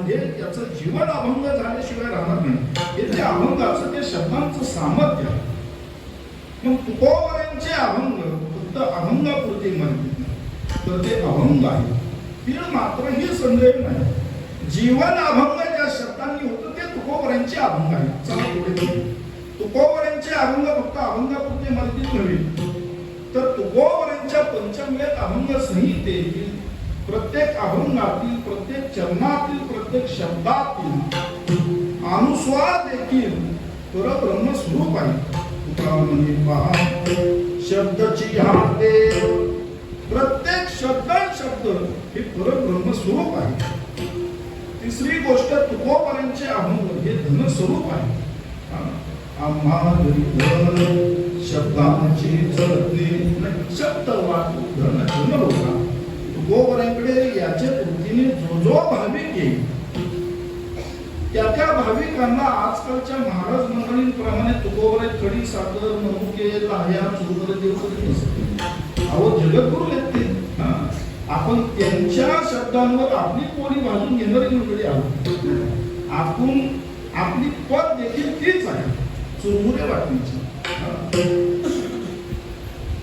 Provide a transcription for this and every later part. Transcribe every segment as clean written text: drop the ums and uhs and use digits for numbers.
म्हणजे याचं जीवन अभंग झाल्याशिवाय राहणार नाही. हे जे अभंगाचं ते शब्दांचं सामर्थ्य आहे. मग तुकोबरांचे अभंग फक्त अभंगापुरते मर्यादित नाही, तर ते अभंग आहे. तीळ मात्र ही संदेह नाही. जीवन अभंग ज्या शब्दांनी होतं ते तुकोबरांचे अभंग आहे. चला पुढे. तुकोबरांचे अभंग फक्त अभंगापुरते मर्यादित नव्हे, तर तुकोबरांच्या पंचमवेद अभंग संहितेतील प्रत्येक अभंगातील, प्रत्येक चरणातील, प्रत्येक शब्दातील अनुस्वार देखील परब्रह्म स्वरूप आहे. तुकारामांनी पहा, शब्दची हाते, प्रत्येक शब्द हे परब्रह्म स्वरूप आहे. तिसरी गोष्ट, तुकोबरांचे अभंग हे धन स्वरूप आहे. आम्हा शब्दांची चलती शब्द वाटू धन धन लोका. तुकोबरांकडे याचे वृत्तीने जो भाविक येईल त्या भाविकांना आजकालच्या महाराज मंडळींप्रमाणे तुकोबरे खडी साखर मनुके लाह्या चुरमुर देवकरी नसते. अहो जगद्गुरु आहेत ते. आपण त्यांच्या शब्दांवर आपली पोळी भाजून घेणारी मंडळी आहोत. आपण आपली पद देखील तीच आहे, चुरमुरे वाटण्याची.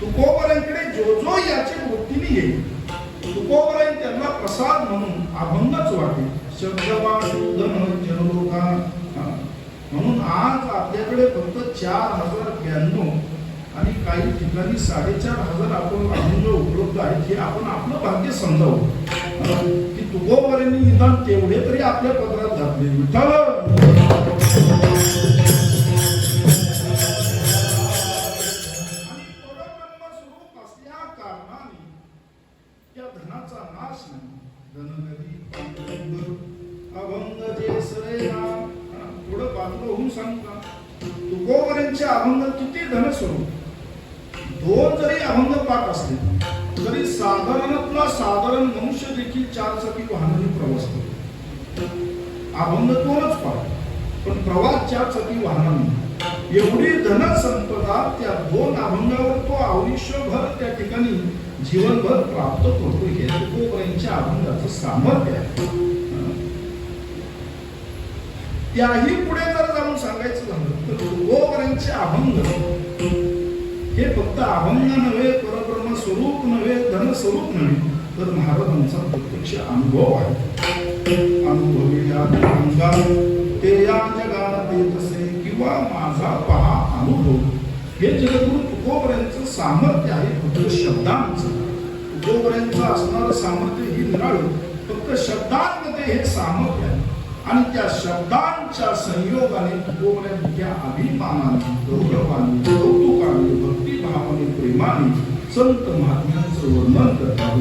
तुकोबरांकडे जो याची वृत्तीने येईल तुकोबरांनी त्यांना प्रसाद म्हणून अभंगच वाटेल. म्हणून आज आपल्याकडे फक्त 4092 आणि काही ठिकाणी 4500 आपण अभंग उपलब्ध आहेत. हे आपण आपलं भाग्य समजावं की तुकोबरांनी निदान तेवढे तरी आपल्या पदरात घातले. विठ्ठल धनाचा नाश नाही. धनगरी अभंग जे सरे थोडं बाजूला होऊन सांगता. तुकोबरांचे अभंग किती धनस्वरूप. 2 जरी अभंग पाठ असले तरी साधारणतला साधारण मनुष्य देखील 4 चाकी वाहनाने प्रवास करतो. अभंग 2च पाठ, पण प्रवास 4 चाकी वाहनाने. एवढी धनसंपदा त्या 2 अभंगावर तो आयुष्यभर त्या ठिकाणी जीवनभर प्राप्त करतो. हे तुकोबरांच्या अभंगाचं सामर्थ्य आहे. त्याही पुढे जर जाऊन सांगायचं झालं तर तुकोबरांचे अभंग हे फक्त अभंग नव्हे, परब्रह्म स्वरूप नव्हे, धन स्वरूप नव्हे, तर महाराजांचा प्रत्यक्ष अनुभव आहे. अनुभवी या अभंगा ते या जगात येत असे किंवा माझा पहा अनुभव. हे जगद्गुरु तुकोबरांचं सामर्थ्य आहे. फक्त शब्दांचं तुकोबरांचं असणारं सामर्थ्य ही निराळं फक्त शब्दांमध्ये हे सामर्थ्य आहे. आणि त्या शब्दांच्या संयोगाने तुकोबरांच्या अभिमानाने, गौरवाने, कौतुकाने, भक्तिभावाने, प्रेमाने संत महात्म्यांचं वर्णन करतात.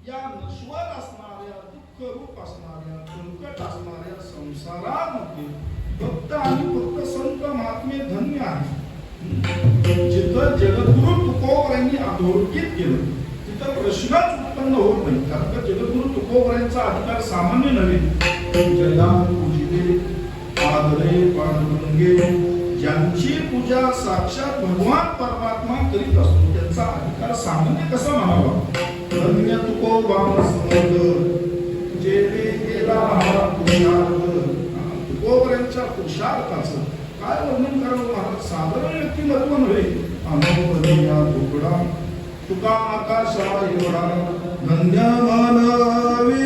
या नश्वर असणाऱ्या, दुःख रूप असणाऱ्या, संकट असणाऱ्या संसारामध्ये भक्त आणि फक्त संत महात्मे धन्य आहे. जिथं जगद्गुरु तुकोबरांनी अधोरेखित केलं तिथं प्रश्नच उत्पन्न होत नाही. कारण का जगद्गुरु तुकोबरांचा अधिकार सामान्य नव्हे. जया पूजिले आदरे पांडुरंगे, ज्यांची पूजा साक्षात भगवान परमात्मा करीत असतो त्यांचा अधिकार सामान्य कसा म्हणावा. धन्य तुकोबा समर्थ जेणे केला तुकोबरांच्या पुरुषार्थाचं काय वर्णन करावं महाराज. साधारण व्यक्तिमत्व नव्हे. अनुभवया तुकडा तुका आकाशा एवढा धन्य मानवी.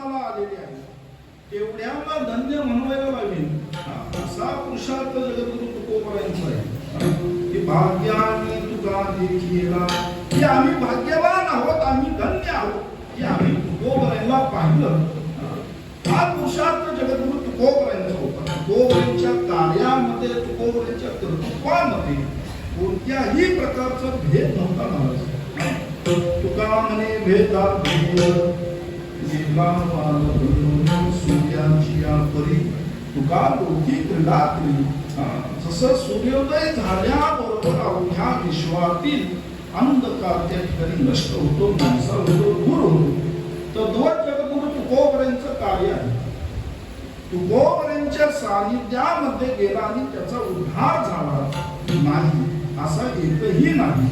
जन्माला आलेले आहे तेवढ्याला धन्य म्हणवायला लागेल असा पुरुषार्थ जगद्गुरु तुकोबरायांचा आहे की भाग्याने तुका देखीला की आम्ही भाग्यवान आहोत आम्ही धन्य आहोत की आम्ही तुकोबरायांना पाहिलं हा पुरुषार्थ जगद्गुरु तुकोबरायांचा होता तुकोबरायांच्या कार्यामध्ये तुकोबरायांच्या कर्तृत्वामध्ये कोणत्याही प्रकारचा भेद नव्हता महाराज तुका म्हणे भेदा सूर्याची या परी तुका लोकी क्रीडा केली जसं सूर्योदय झाल्याबरोबर अवघ्या विश्वातील अंधकार त्या ठिकाणी नष्ट होतो माणसा होतो दूर होतो तद्वत जगद्गुरु तुकोबरायांचं कार्य आहे तुकोबरायांच्या सानिध्यामध्ये गेला आणि त्याचा उद्धार झाला नाही असा एकही नाही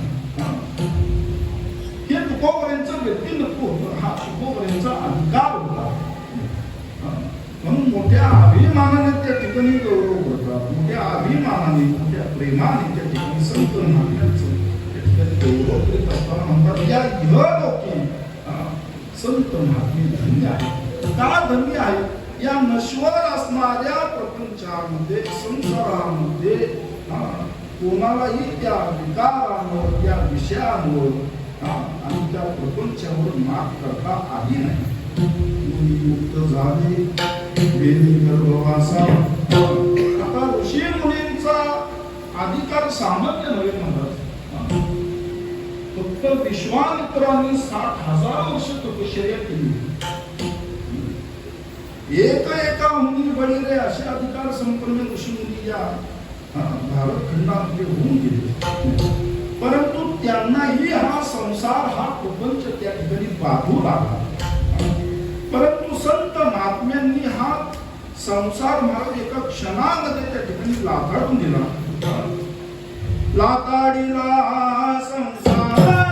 हे तुकोबरायांचं व्यक्तिमत्व होतं हा तुकोबरायांचा अधिकार होता म्हणून मोठ्या अभिमानाने त्या ठिकाणी गौरव करतात मोठ्या अभिमानाने मोठ्या प्रेमाने त्या ठिकाणी संत महात्म्यांचं त्या ठिकाणी गौरव करीत असताना म्हणतात या इहलोकी संत महात्मे धन्य आहे का धन्य आहे या नश्वर असणाऱ्या प्रपंचामध्ये संसारामध्ये कोणालाही त्या विकारांवर त्या विषयांवर आणि त्या प्रपंचावर मात करता आली नाही मुक्त झाले वेदी गर्भवासा आता ऋषी मुनींचा अधिकार सामर्थ्य नव्हे म्हणतात फक्त विश्वामित्रांनी 60,000 वर्ष तपश्चर्या केली एका मुनी बळीरे असे अधिकार संपन्न ऋषी मुनी या भारत खंडामध्ये होऊन गेले परंतु त्यांनाही हा संसार हा प्रपंच त्या ठिकाणी बाधू लागला परंतु संत महात्म्यांनी हा संसार महाराज एका क्षणामध्ये त्या ठिकाणी लाथाडून दिला लाथाडीला संसार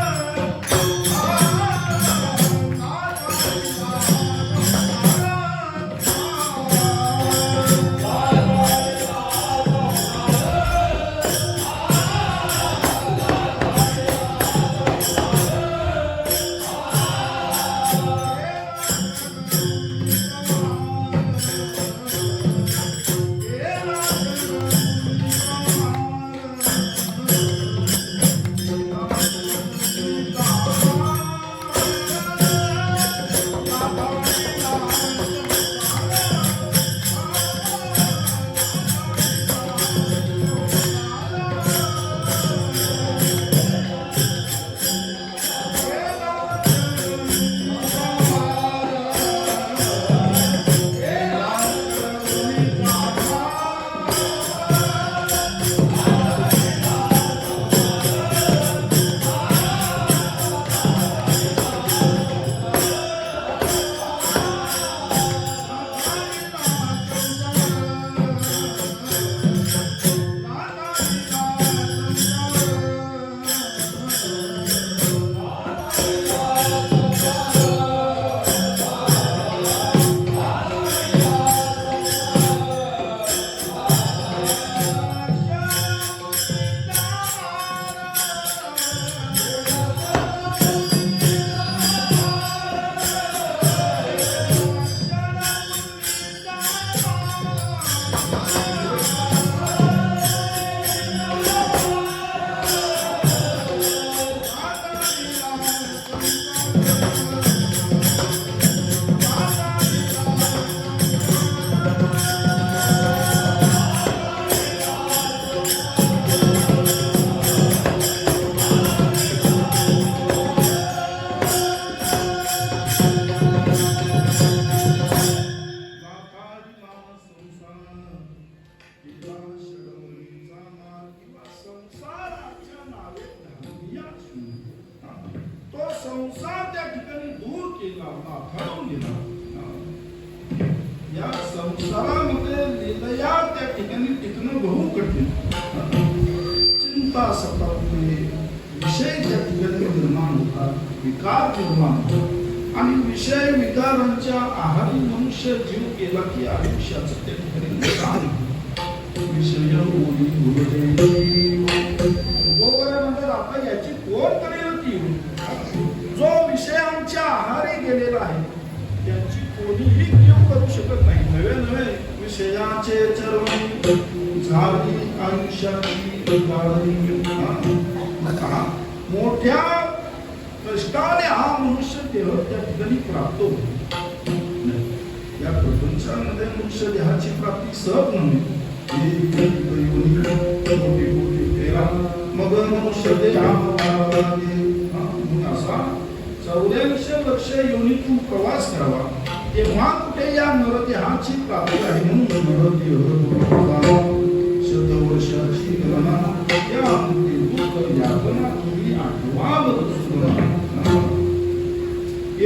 संसार त्या ठिकाणी दूर केला घडवून दिला या संसारामध्ये लीलया त्या ठिकाणी टिकणं बहु कठीण चिंता सतावते विषय त्या ठिकाणी निर्माण होतात विकार निर्माण होतात आणि विषय विकारांच्या आहारी मनुष्य जीव गेला की आयुष्याचं त्या ठिकाणी नुकसान विषय ओली बोलते म्हणतात आता याची कोण करेल ती जो विषयांच्या आहारी गेलेला आहे त्याची कोणीही देव करू शकत नाही. नवे नवे विषयाचे चरणी झाली आयुष्याची गाळणी. मोठ्या कष्टाने हा मनुष्य देह त्या ठिकाणी प्राप्त होतो. या प्रपंचामध्ये मनुष्य देहाची प्राप्ती सहज नव्हे. मग मनुष्य देहा असा 84 वर्ष योनीतून प्रवास करावा, तेव्हा कुठे या नरदेहाची प्राप्ती आहे. म्हणून नरदेह शतवर्षाची गणना या यातना तुम्ही आठवावं.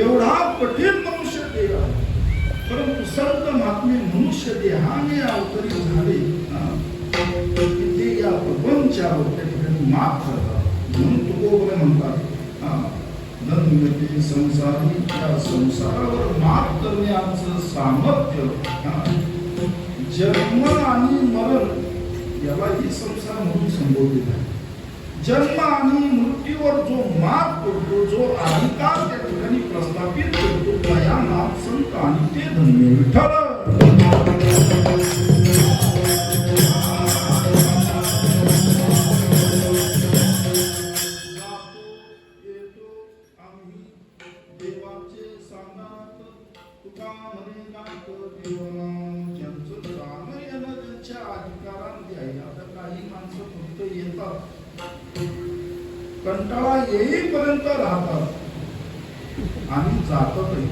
एवढा कठीण मनुष्य देह आहे, परंतु संत महात्मे मनुष्य देहाने अवतरित झाले ते या प्रपंचावर त्या ठिकाणी मात करतात. म्हणून तुकोबरे म्हणतात धन्य संसारी, या संसारावर मात करण्याचं सामर्थ्य जन्म आणि मरण यालाही संसार म्हणून संबोधित आहे. जन्म आणि मृत्यूवर जो मात करतो, जो अधिकार त्या ठिकाणी प्रस्थापित करतो, त्या नाम संत आणि ते धन्य विठ्ठल. कंटाळा येईपर्यंत राहतात आणि जातातही.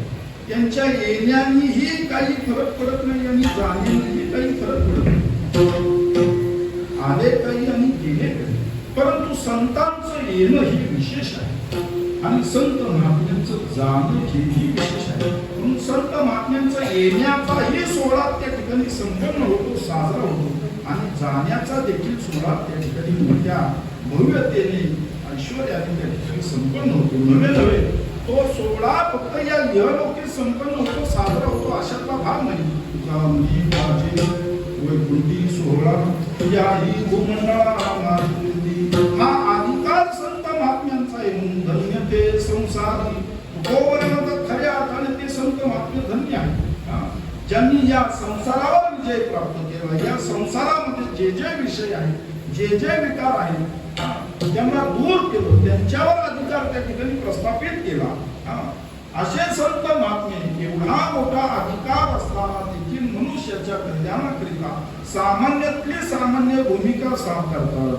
त्यांच्या येण्यानेही काही फरक पडत नाही आणि जाण्यानेही काही फरक पडत नाही. आले काही आणि गेले काही, परंतु संतांचं येणं ही विशेष आहे आणि संत महात्म्यांचं जाणं हेही विशेष आहे. म्हणून संत महात्म्यांचा येण्याचाही सोहळा त्या ठिकाणी संपन्न होतो, साजरा होतो आणि जाण्याचा देखील सोहळा त्या ठिकाणी मोठ्या भव्यतेने ऐश्वर्याने त्या ठिकाणी संपन्न होतो. नवे नवे तो सोहळा फक्त या इहलोकी संपन्न होतो, साजरा होतो अशातला भाग नाही. वैकुंठी सोहळा याही गोमंडळा हा अधिकार संत महात्म्यांचा आहे. म्हणून धन्य ते संसारी. खऱ्या अर्थाने ते संत महात्मे धन्य आहे ज्यांनी या संसारावर विजय प्राप्त केला. या संसारामध्ये जे जे विषय आहेत, जे जे विकार आहेत त्यांना दूर केलं, त्यांच्यावर अधिकार त्या ठिकाणी प्रस्थापित केला. असे संत महात्मे एवढा मोठा अधिकार असताना देखील मनुष्याच्या कल्याणाकरिता सामान्यातली सामान्य भूमिका साफ करतात.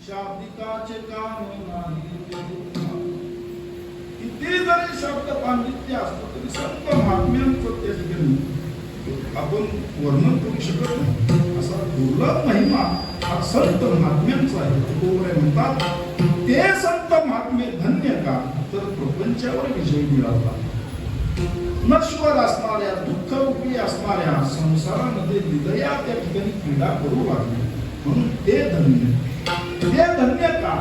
शाब्दिकाचे काम नाही किती जरी शब्द पांडित्य असलं तरी संत महात्म्यांचं त्या ठिकाणी आपण वर्णन करू शकत नाही. असा दुर्लभ महिमा हा संत महात्म्यांचा आहे. तुकोबराय म्हणतात ते संत महात्मे धन्य का तर प्रपंचावर विजय मिळाला. नश्वर असणाऱ्या दुःखरूपी असणाऱ्या संसारामध्ये हृदया त्या ठिकाणी क्रीडा करू लागले म्हणून ते धन्य. ते धन्य का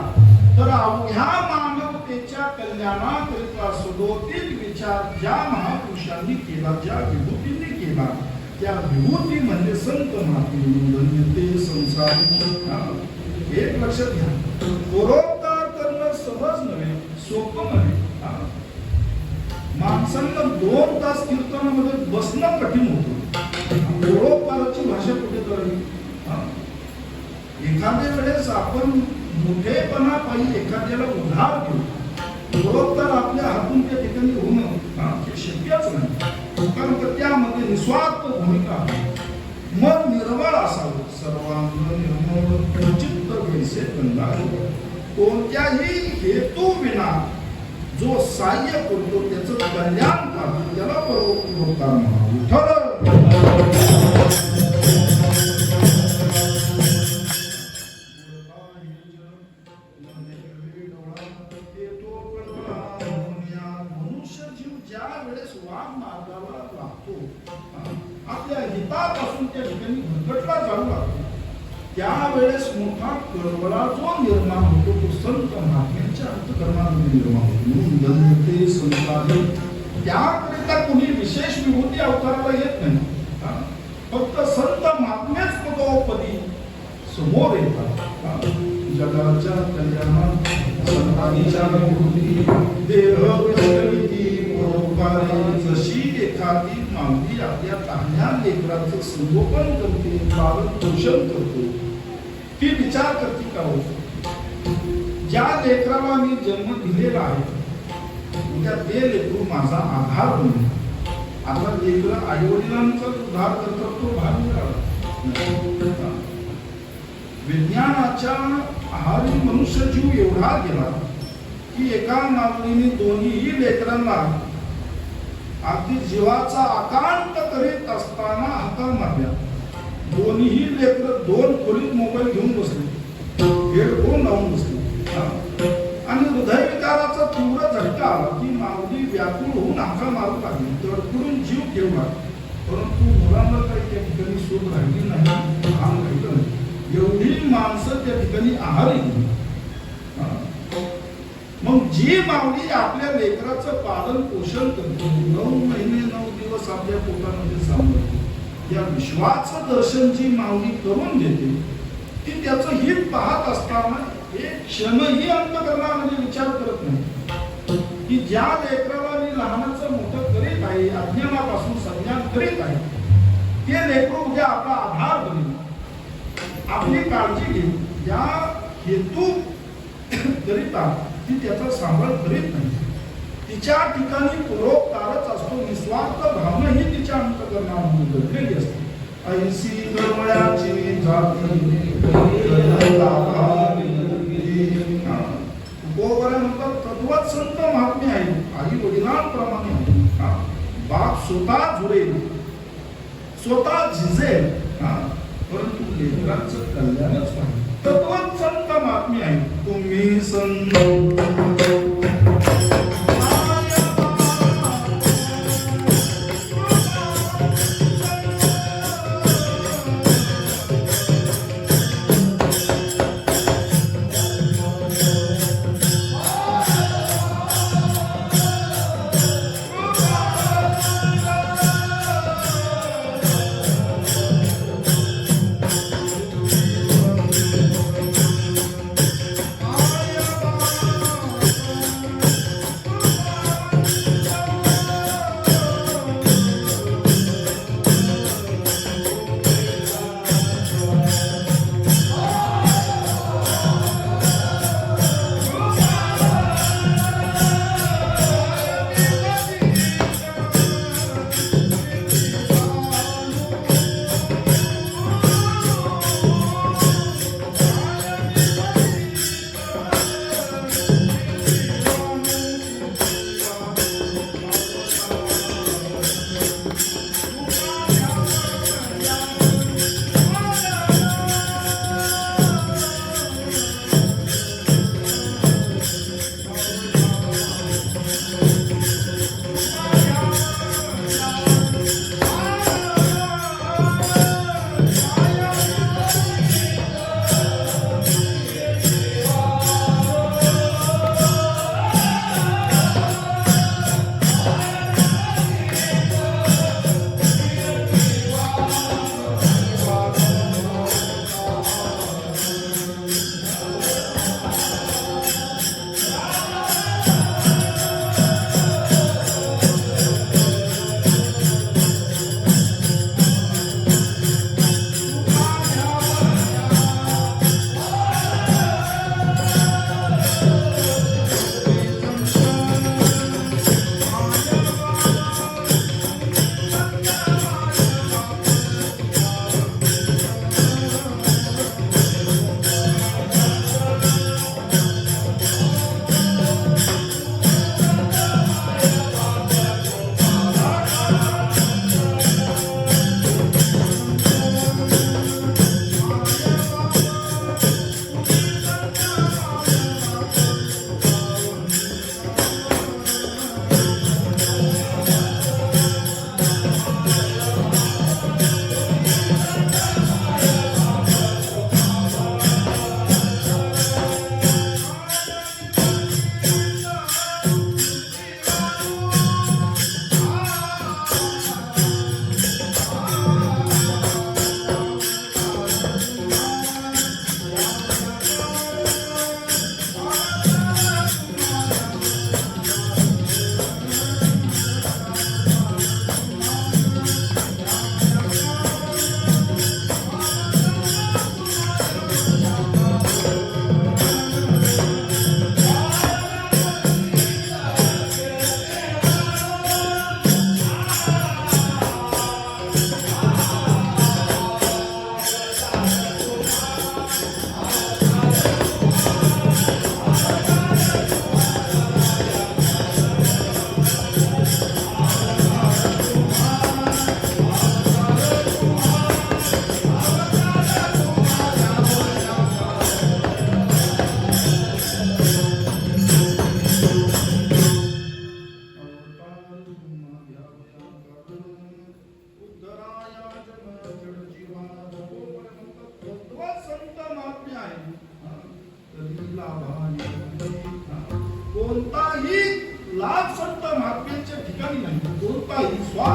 तर अवघ्या मानवतेच्या कल्याणाकरिता सदोदित विचार ज्या महापुरुषांनी केला, ज्या विभूतींनी केला, त्या विभूती म्हणजे संत महात्मे धन्य ते संसारी. एक लक्षात घ्या, परोपकार करणं सहज नव्हे, सोपं नव्हे. माणसांना 2 तास कीर्तनामध्ये बसणं कठीण होतं. परोपकाराची भाषा कुठे करावी? एखाद्या वेळेस आपण मोठेपणा पाहिजे एखाद्याला उधार घेऊ, परोपकार आपल्या हातून त्या ठिकाणी होणं हे शक्यच नाही. कारण त्यामध्ये निस्वार्थ भूमिका मन निर्मळ असावं. सर्वांग निर्मळ चित्त वैसे गंगाधर. कोणत्याही हेतू विना जो सहाय्य करतो त्याचं कल्याण करतो त्याला परोपकार म्हणावं. मनुष्य जीव ज्या वेळेस वाघ मार्गाला लागतो, आपल्या हितापासून त्या ठिकाणी भरकटला जाऊ लागतो, त्यावेळेस मोठा कळवळा जो निर्माण होतो तो संत महात्म्यांच्या अंतःकरणामध्ये निर्माण होतो. म्हणून धन्य संसारी. त्याकरिता कुणी विशेष विभूती अवताराला येत नाही. फक्त संत महात्मेच पदोपदी समोर येतात. जगाच्या कल्याणात संतांच्या विभूती देह विस्मृती परोपकारे जशी एखादी मागणी आपल्या लहान्या लेकराचं संगोपन करते, पालन पोषण करतो, ती विचार करते का हो ज्या लेकराला मी जन्म दिलेला आहे उद्या ते लेकरू माझा आधार बनेल. आता लेकर आई वडिलांचा उद्धार करतात तो भाग मिळाला. विज्ञानाच्या आहारी मनुष्य जीव एवढा गेला की एका माऊलीने दोन्ही लेकरांना अगदी जीवाचा आकांत करीत असताना हाका मारल्या. दोन्ही लेकर 2 खोलीत मोबाईल घेऊन बसले, हेडफोन लावून बसले आणि हृदयविकाराचा तीव्र झटका आला की माऊली व्याकुळ होऊन हाका मारू लागली, तडफडून जीव ठेवला. परंतु मुलांना काही त्या ठिकाणी शोध राहिली नाही, भान राहिलं नाही. एवढी माणसं त्या ठिकाणी आहारी गेली. मग जी माऊली आपल्या लेकराचं पालन पोषण करते, 9 महिने 9 दिवस आपल्या पोटामध्ये सांभाळते, या विश्वाचं दर्शन जी माऊली करून देते ती त्याचं हित पाहत असताना एक क्षणही अंतःकरणामध्ये विचार करत नाही की ज्या लेकराला मी लहानाचं मोठं करीत आहे, अज्ञानापासून संज्ञान करीत आहे, ते लेकरू उद्या आपला आधार बनेल, आपली काळजी घेईल. या हेतू करिता ती त्याचा सांभाळ करीत नाही. तिच्या ठिकाणी परोपकारच असतो. निस्वार्थ भावना ही तिच्या अंतःकरणामध्ये दडलेली असते. ऐसी गवळ्याची जाती तुकोबराय म्हणतात तत्वच संत महात्मे आहे. आई वडिलांप्रमाणे बाप स्वतः झुरेल, स्वतः झिजेल, परंतु लेकरांचं कल्याणच पाहिजे. तत्वच संत महात्मे आहे. तुम्ही संत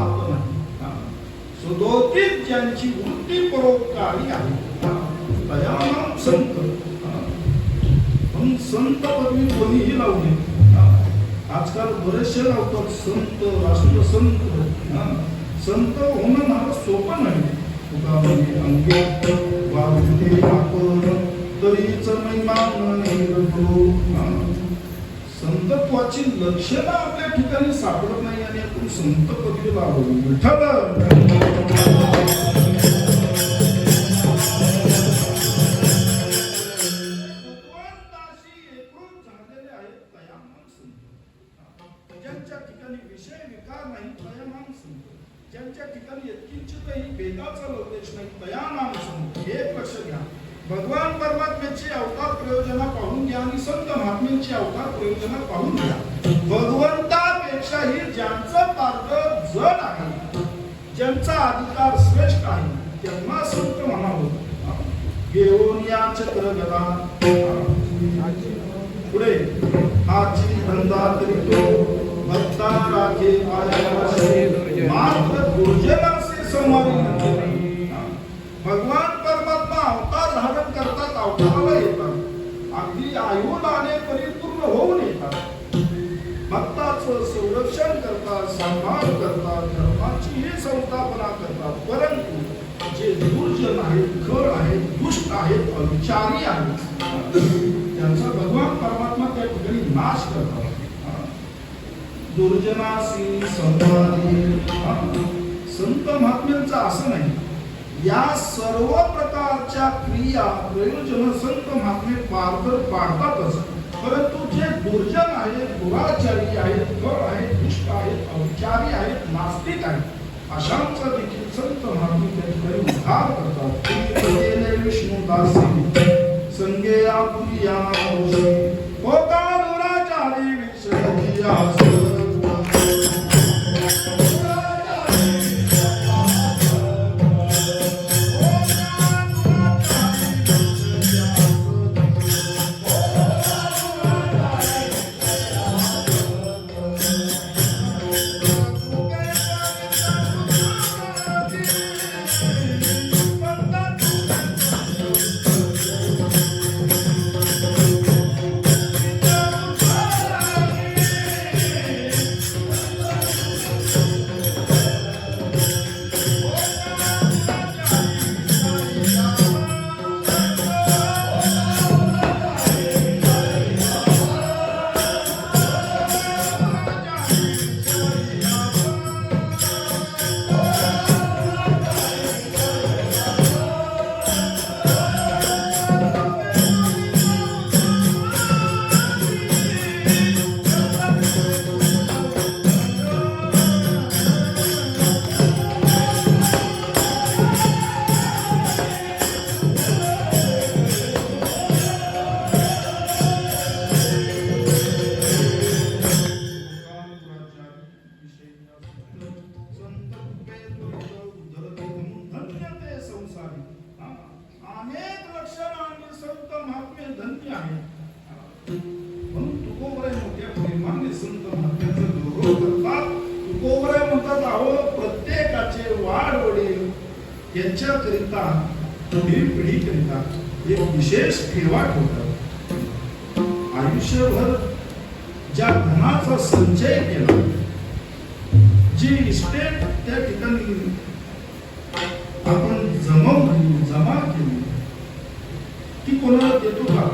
भक्त नाही. सदोदित ज्यांची वृत्ती परोपकारी आहे दयावान संत. पण संत पदवी कोणीही लावली. आजकाल बरेचसे लावतात संत, राष्ट्रसंत. संत होणं मला सोपं नाही. तुका म्हणजे अंगे वावते आपण तरीच महिमान निर्भो. संतत्वाची लक्षणं आपल्या ठिकाणी सापडत नाही आणि आपण संत पदवी लावली. विठ्ठल ज्यांच्या ठिकाणी विषय विकार नाही दयावान संत. ज्यांच्या ठिकाणी यत्किंचितही भेदाचा लोकेश नाही दयावान संत. एक लक्ष घ्या. भगवान परमात्म्याची अवतार प्रयोजना पाहून घ्या आणि संत महात्म्यांची अवतार प्रयोजना पाहून घ्या. भगवंतापेक्षाही ज्यांचं पार्थ जड आहे, ज्यांचा अधिकार श्रेष्ठ आहे, त्यांना संत म्हणावं. घेऊन या चक्र गदा पुढे हाची धंदा करीतो भक्ता राखे पायापाशी मात्र दुर्जनाचे संवादी. भगवान परमात्मा अवतार धारण करतात, अवताराला येतात, अगदी आयुर्दाने परिपूर्ण होऊन येतात, भक्ताचं संरक्षण करतात, सांभाळ करतात, धर्माचीही संस्थापना करतात. परंतु जे दुर्जन आहेत, खळ आहेत, दुष्ट आहेत, अविचारी आहेत, त्यांचा भगवान परमात्मा त्या ठिकाणी नाश करतात. दुर्जनासी संवादी. संत महात्म्यांचं असं नाही. या सर्व प्रकारच्या क्रिया प्रयोजन संत महात्मे पाडतातच. परंतु जे दुर्जन आहेत, दुराचारी आहेत, खळ आहेत, दुष्ट आहेत, अविचारी आहेत, नास्तिक आहेत, अशांचा देखील संत महात्मे त्या ठिकाणी उद्धार करतात. विष्णुदासी संगे आपुया होता दुराचारी विषय प्रत्येकाचे वाढ वडील यांच्याकरिता पिढीकरिता एक विशेष ठेवा ठेवतात. आयुष्यभर ज्या धनाचा संचय केला, जी इस्टेट त्या ठिकाणी आपण जमा केली, ती कोणाला देतो का?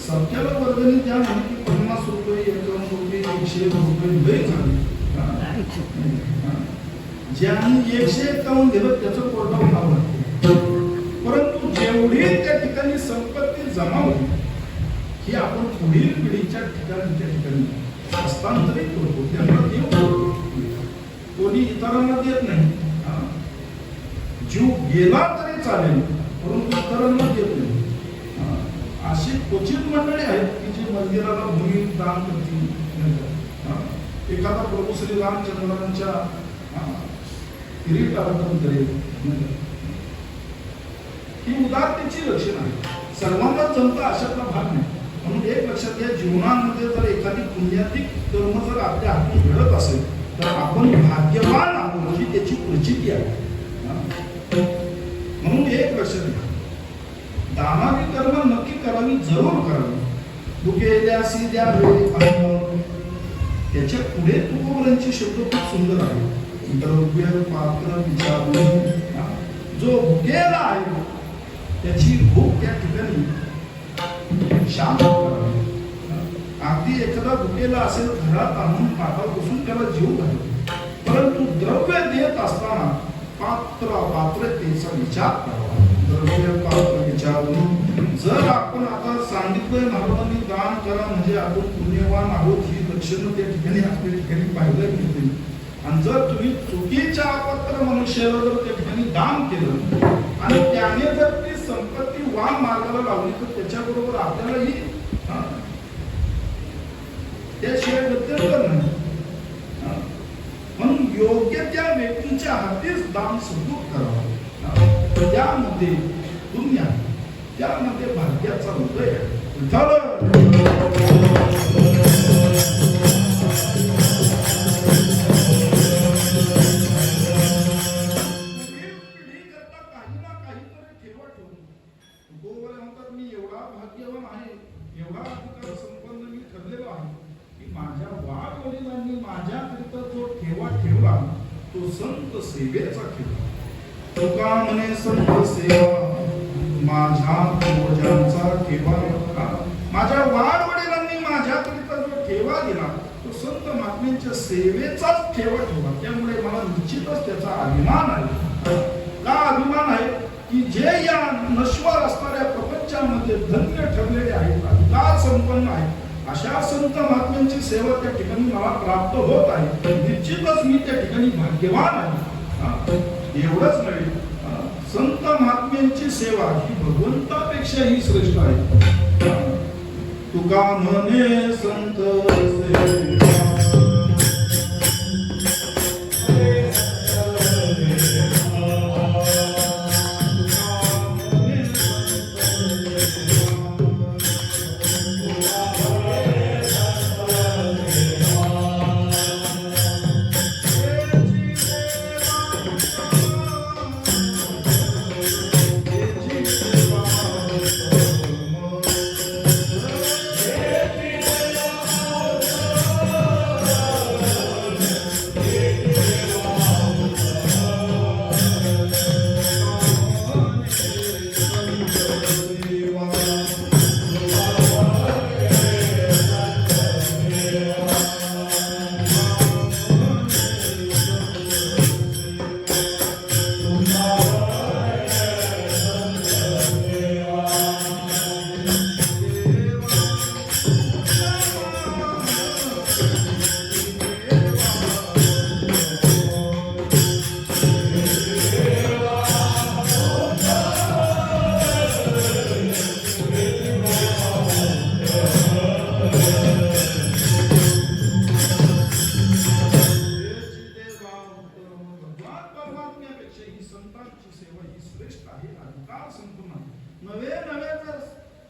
सत्याला वर्गणी द्या म्हणजे 50 रुपये 51 रुपये 101 रुपये लय झाले. ज्यांनी 151 दिलं त्याचं कोर्टावर नाव लागते. परंतु जेवढी त्या ठिकाणी संपत्ती जमा होती ही आपण पुढील पिढीच्या ठिकाणी हस्तांतरित करतो, त्यांना देऊ. कोणी इतरांना देत नाही. जीव गेला तरी चालेल परंतु इतरांना देत नाही. अशी क्वचित मंडळी आहेत की जे मंदिराला भूमी दान करतील. एखादा प्रभू श्री रामचंद्रांच्या किरीट अर्पण करेल. ही उदारतेची लक्षण आहे. सर्वांना जमता अशातला भाग नाही. म्हणून एक लक्षात घ्या, जीवनामध्ये जर एखादी पुण्यातिक कर्म जर आपल्या हातून घडत असेल तर आपण भाग्यवान आहोत ही त्याची प्रचिती आहे. म्हणून एक लक्षात घ्या, दानावी कर्म नक्की करावी, जरूर करावी. दुखे द्यासी द्यावे, त्याच्या पुढे तुकोबरांचे शब्द खूप सुंदर आहे. द्रव्य पात्र विचारून जो भुकेला आहे त्याची भूक त्या ठिकाणी शांत करावी. अगदी एखादा भुकेला असेल घरात आणून पाठावर बसून त्याला जीव घालतो, परंतु द्रव्य देत असताना पात्रतेचा विचार करावा. द्रव्य पात्र विचारून जर आपण आता सांगितलं महाराजांनी दान करा म्हणजे आपण पुण्यवान आहोत ही लक्षणं त्या ठिकाणी आपल्या ठिकाणी पाहिलं मिळते. आणि जर तुम्ही चुकीच्या अपात्र मनुष्याला जर त्या ठिकाणी दान केलं आणि त्याने जर ती संपत्ती वान मार्गाला लावली तर त्याच्याबरोबर आपल्यालाही त्याशिवाय गत्यंतर नाही. म्हणून योग्य त्या व्यक्तीच्या हातीच दान सुखरूप करावं. त्यामध्ये पुण्य आहे, त्यामध्ये भाग्याचा उदय आहे. मी एवढा भाग्यवान आहे, एवढा अधिकार संपन्न मी ठरलेलो आहे की माझ्या वाढ वडिलांनी माझ्याकरिता जो ठेवा ठेवला तो संत सेवेचा ठेवा. तुका म्हणे संत सेवा माझ्या पूर्वजांचा ठेवा. माझ्या वाढ वडिलांनी माझ्याकरिता जो ठेवा दिला तो संत महात्म्यांच्या सेवेचाच ठेवा ठेवा. त्यामुळे मला निश्चितच त्याचा अभिमान आहे. का अभिमान आहे की जे या नश्वर असणाऱ्या प्रपंचामध्ये धन्य ठरलेले आहेत, अधिकार संपन्न आहे, अशा संत महात्म्यांची सेवा त्या ठिकाणी मला प्राप्त होत आहे. निश्चितच मी त्या ठिकाणी भाग्यवान आहे. एवढंच नाही, संत महात्म्यांची सेवा ही भगवंतापेक्षाही श्रेष्ठ आहे. तुका म्हणे संत सेवा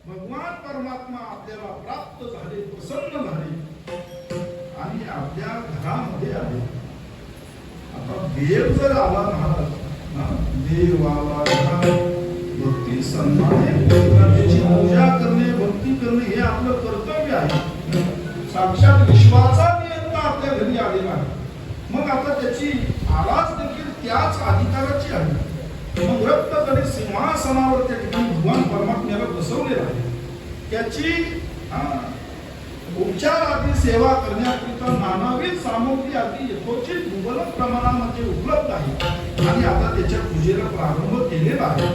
भगवान परमात्मा आपल्याला प्राप्त झाले, प्रसन्न झाले आणि आपल्या घरामध्ये आले. आता देव जर आला महाराज, देव आला, भक्ती सन्मान त्याची पूजा करणे, भक्ती करणे हे आपलं कर्तव्य आहे. साक्षात विश्वाचा नियंता आपल्या घरी आलेला आहे. मग आता त्याची आवाज देखील त्याच अधिकाराची आहे. मग रक्तकडे सिंहासनावर त्या ठिकाणी भगवान परमात्म्याला बसवलेला आहे. त्याची उपचार आदी सेवा करण्याकरिता नानाविध सामग्री आदी यथोचित मुबलक प्रमाणामध्ये उपलब्ध आहे आणि आता त्याच्या पूजेला प्रारंभ केलेला आहे.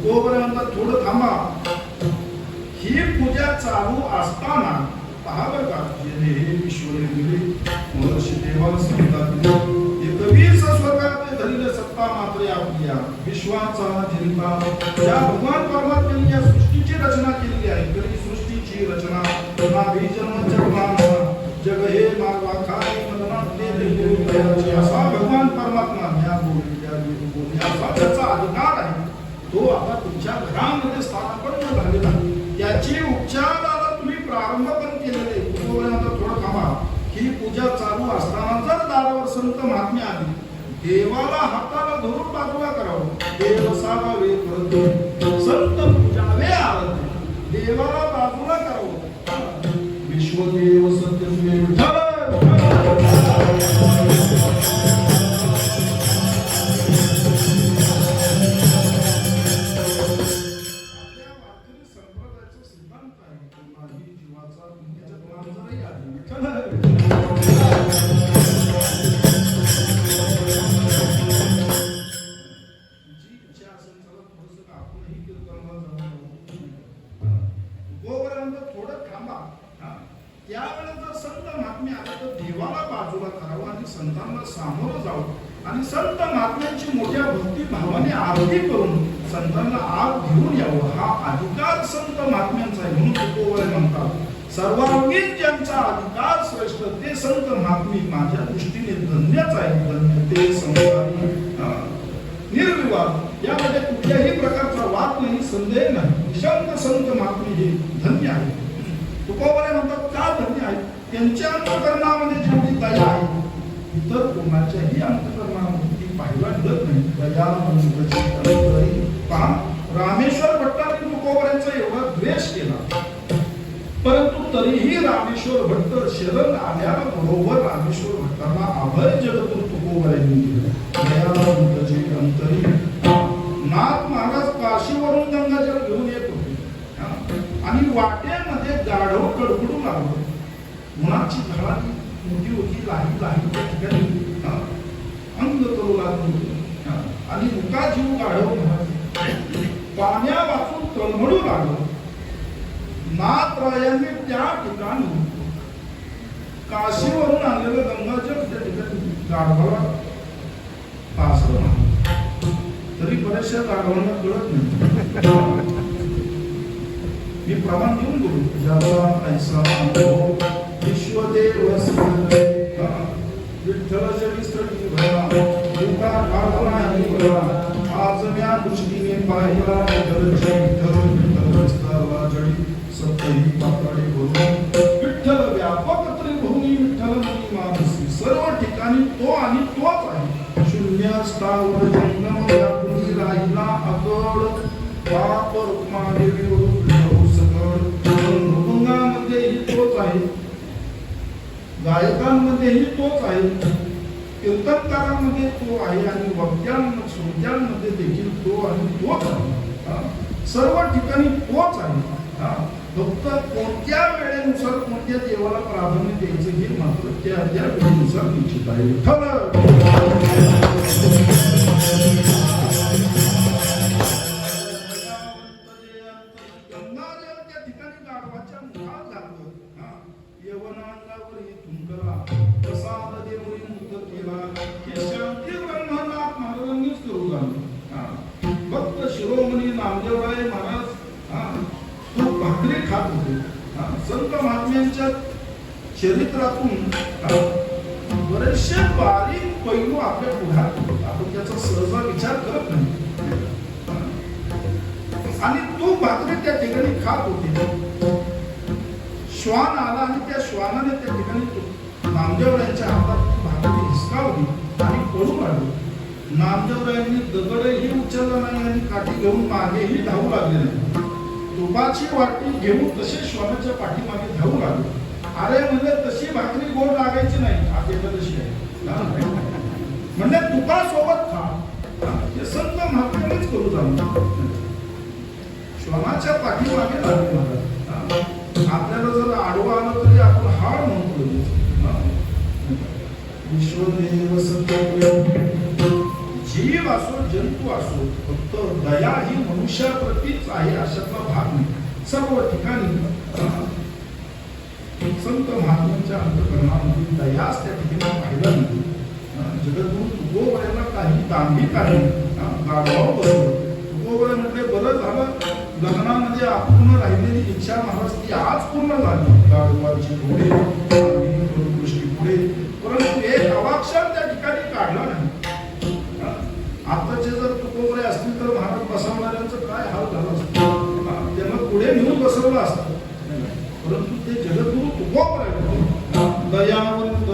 तोपर्यंत थोडं थांबा. ही पूजा चालू असताना पहा बरं का, हे ईश्वरी दिली महर्षी देवाला सांगतात 21 स्वर्गात धरिले सत्ता मात्र आपल्या विश्वाचा जिंका. ज्या भगवान परमात्म्याने या सृष्टीची रचना केलेली आहे, तर ही सृष्टीची रचना नाभी जन्म जगमाना जग हे मागवा खाई मदनात असा भगवान परमात्मा या बोलली असा त्याचा अधिकार आहे. तो आता तुमच्या घरामध्ये स्थानापन्न झालेला आहे. त्याची उपचाराला तुम्ही प्रारंभ पण केलेले. थोडं थांबा. दारावर संत महात्मे आली. देवाला हाताला धरून बाजूला करावं. देव सावावे करतो संत पूजावे आरती. देवाला बाजूला करावं. विश्वदेव सत्यदेव विठ्ठल. संतांना सामोरं जावं आणि संत महात्म्यांची मोठ्या भक्ती भावाने आरती करून संतांना आत घेऊन यावं. हा अधिकार संत महात्म्यांचा आहे. म्हणून तुकोबरे म्हणतात सर्वांगीण ज्यांचा अधिकार श्रेष्ठ ते संत महात्मे माझ्या दृष्टीने धन्यच आहे. धन्य ते संसारी निर्विवाद. यामध्ये कुठल्याही प्रकारचा वाद नाही, संदेह नाही. निशंक संत महात्मे हे धन्य आहे. तुकोबरे म्हणतात का धन्य आहे? त्यांच्या अंतःकरणामध्ये जेवढी दया आहे इतर कोणाच्याही अंतःकरणामध्ये ती पाहायला मिळत नाही. दया पहा, रामेश्वर भट्टांनी तुकोबऱ्यांचा एवढा द्वेष केला, परंतु तरीही रामेश्वर भट्ट शरण आल्याबरोबर रामेश्वर भट्टांना अभय जगद्गुरु तुकोबऱ्यांनी दिलं. दयावंतचे अंतरी नाथ महाराज काशीवरून गंगाजल घेऊन येत होते आणि वाटेमध्ये गाढव कडकडू लागलं. उन्हाची झळाली मोठी होती, लाही लाही त्या ठिकाणी अंग करू लागली आणि मुका जीव गाढव पाण्या वाचून तळमळू लागलं. नाथरायांनी त्या ठिकाणी काशीवरून आणलेलं गंगाजल त्या ठिकाणी गाढवाला पासलं. तरी बऱ्याचशा गाढवांना कळत नाही. मी प्रमाण घेऊन बोलू. ज्याचा ऐसा अनुभव विश्वदेव विठ्ठल जगीस्थळी भरा तुका ठाकरांनी भरा. आज म्या दृष्टीने पाहिला विठ्ठल स्तरला जडी सप्तही पाताळे भरून विठ्ठल व्यापक त्रिभुवनी विठ्ठल मनी मानसी. सर्व ठिकाणी तो आणि तोच आहे. शून्य स्थावर जंगम व्यापून राहिला अकड पाप रुक्मादेवी वरून सकड. मृदुंगामध्येही तोच आहे, गायकांमध्येही तोच आहे, कीर्तनकारांमध्ये तो आहे आणि वक्त्यांमध्ये श्रोत्यांमध्ये देखील तो आणि तोच आहे. सर्व ठिकाणी तोच आहे. फक्त कोणत्या वेळेनुसार कोणत्या देवाला प्राधान्य द्यायचं हे मात्र त्या त्या वेळेनुसार निश्चित आहे. त्या ठिकाणी गाढवाच्या मुखात घातलं. यवनांगावर इथून करा प्रसाद देवळी मुक्त केला. हे शांती ब्रह्मनाथ महाराजांनीच करू लागले. भक्त शिरोमणी नामदेवराय महाराज तो भाकरी खात होते. संत महात्म्यांच्या चरित्रातून बरेचसे बारीक पैलू आपल्या पुढ्यात आपण त्याचा सहजा विचार करत नाही. आणि तो भाकरी त्या ठिकाणी खात होते. श्वान आला आणि त्या श्वानाने त्या ठिकाणी नामदेवरायांच्या हातात भाकरी हिसकावली आणि पडू लागली. नामदेवरायांनी दगडही उचलला नाही आणि काठी घेऊन मागेही धावू लागले नाही. तुपाची वाटी घेऊन तसे श्वानाच्या पाठीमागे धावू लागले. अरे म्हणजे तशी भाकरी गोड लागायची नाही. आज एकादशी आहे म्हणजे तुपासोबत खा. हे संत महात्म्यानेच करू जाऊ. श्वानाच्या पाठीमागे लागले महाराज. आपल्याला जर आडवा आलं तरी आपण हाड म्हणतो. विश्वदेव सत्य जीव असो जंतू असो फक्त दया ही मनुष्याप्रतीच आहे अशातला भाग नाही. सर्व ठिकाणी संत महात्म्यांच्या अंतःकरणामध्ये दयाच त्या ठिकाणी पाहिला नाही. जगद्गुरु तुकोबऱ्यांना काही दांभिक आहे गाढवावर बसवलं. तुकोबरे म्हटले बरं झालं लग्नामध्ये अपूर्ण राहिलेली इच्छा महाराज ती आज पूर्ण झाली. गाढवाची पुढे दृष्टी पुढे, परंतु एक अवाक्षर त्या ठिकाणी काढला नाही. आताचे जर तुकोबरे असतील तर महाराज बसवणाऱ्यांचं काय हाल झालं असतं. त्यांना पुढे नेऊन बसवलं असतं. परंतु ते जगद्गुरु तुकोबरे दयावंत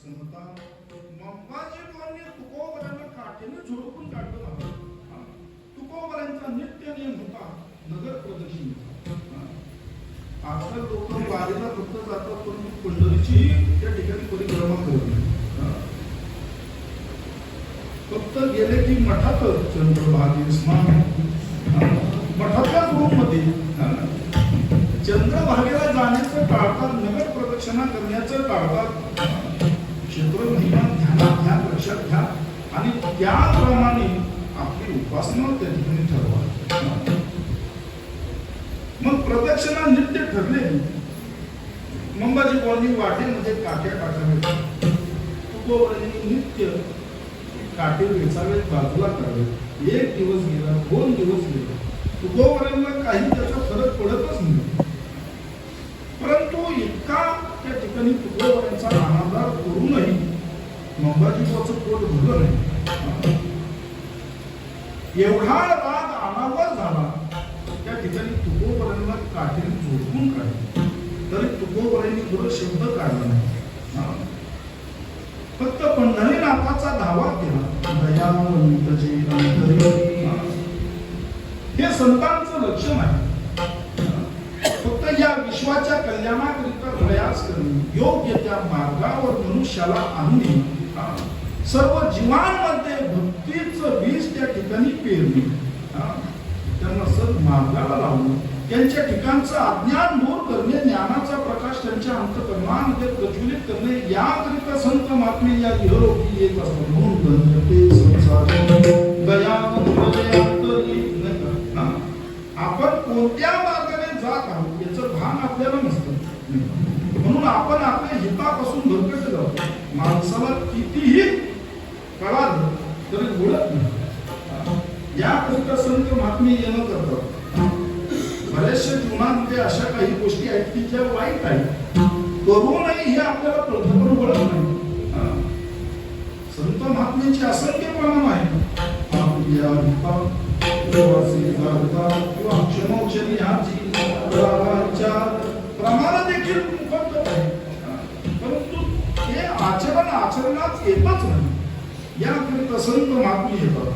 समता मंबाजी कोणी तुकोबरांना काठीने झोडपून काढलं नव्हतं. तुकोबरांचा नित्य नियम होता नगर प्रदक्षिण. आजकाल लोक वारीला फक्त जातात परंतु पंढरीची त्या ठिकाणी परिक्रमा करत नाही. फक्त गेले की मठात चंद्रभागे स्नान, मठातल्या रूम मध्ये चंद्रभागेला जाण्याचं टाळतात, नगर प्रदक्षिणा करण्याचं टाळतात. क्षेत्र महिमा ध्यानात घ्या, लक्षात घ्या आणि त्याप्रमाणे आपली उपासना त्या ठिकाणी ठरवा. मग प्रदक्षिणा नित्य ठरले. मंबाजी कॉलनी वाटेमध्ये काट्या टाकाव्या, तुकोबरांनी नित्य काटे वेचावे, बाजूला करावे. एक दिवस गेला, 2 दिवस गेला, तुकोबरांना काही त्याचा फरक पडतच नाही. परंतु इतका त्या ठिकाणी तुकोबरांचा अनादर करूनही मंबाजीचं पोट भरलं नाही. एवढा राग अनावर झाला त्या ठिकाणी तुकोबरांना काठीने झोडपून काढले, तरी तुकोबरांनी थोडं शब्द काढला नाही. फक्त पंढरीनाथाचा धावा केला. दयावंतचे अंतरी हे संतांचं लक्षण आहे. फक्त या विश्वाच्या कल्याणाकरिता प्रयास करणे, योग्य त्या मार्गावर मनुष्याला आणणे, सर्व जीवांमध्ये भक्तीचं बीज त्या ठिकाणी पेरणे, त्यांना सन्मार्गाला लावणं, त्यांच्या ठिकाणचं अज्ञान दूर करणे, ज्ञानाचा प्रकाश त्यांच्या अंतःकरणामध्ये प्रज्वलित करणे, याकरिता संत महात्मे या इहलोकी येत असतात. म्हणून धन्यते संसार दयावंतरी. आपण कोणत्या मार्गाने जात आहोत याचं भान आपल्याला नसतं. म्हणून आपण आपल्या हितापासून भरकटले जातो. माणसाला कितीही कळालं तरी ओळख नाही. याकरिता संत महात्मे येणं करतात. बऱ्याचशा जीवनामध्ये अशा काही गोष्टी आहेत की ज्या वाईट आहेत, करूनही हे आपल्याला प्रथम ओळख नाही. संत महात्म्यांची असंख्य प्रमाण आहे. क्षमोक्षणी प्रमाण देखील मुखत आहे, परंतु हे आचरणात येतच नाही. याकरिता संत महात्मे येतात.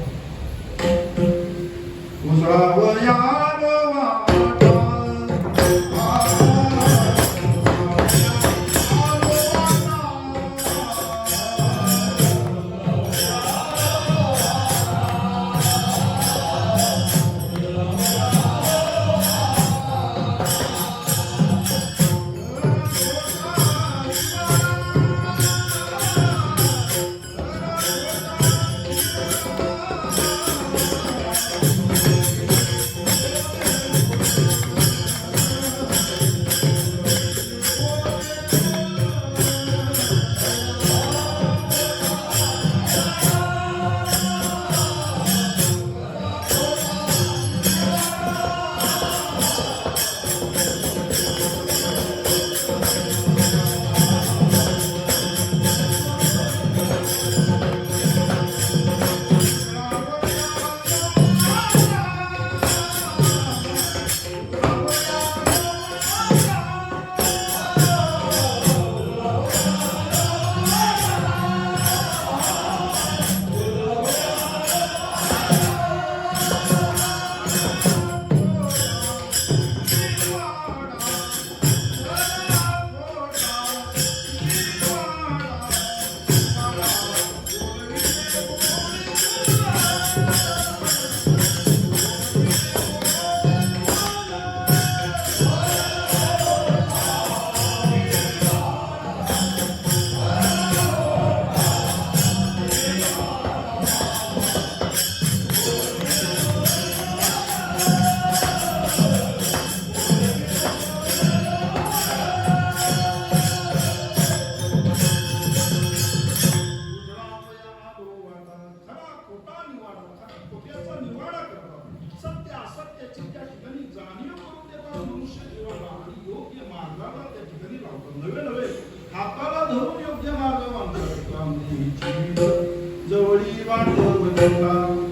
जवळी वाट वैकुंठा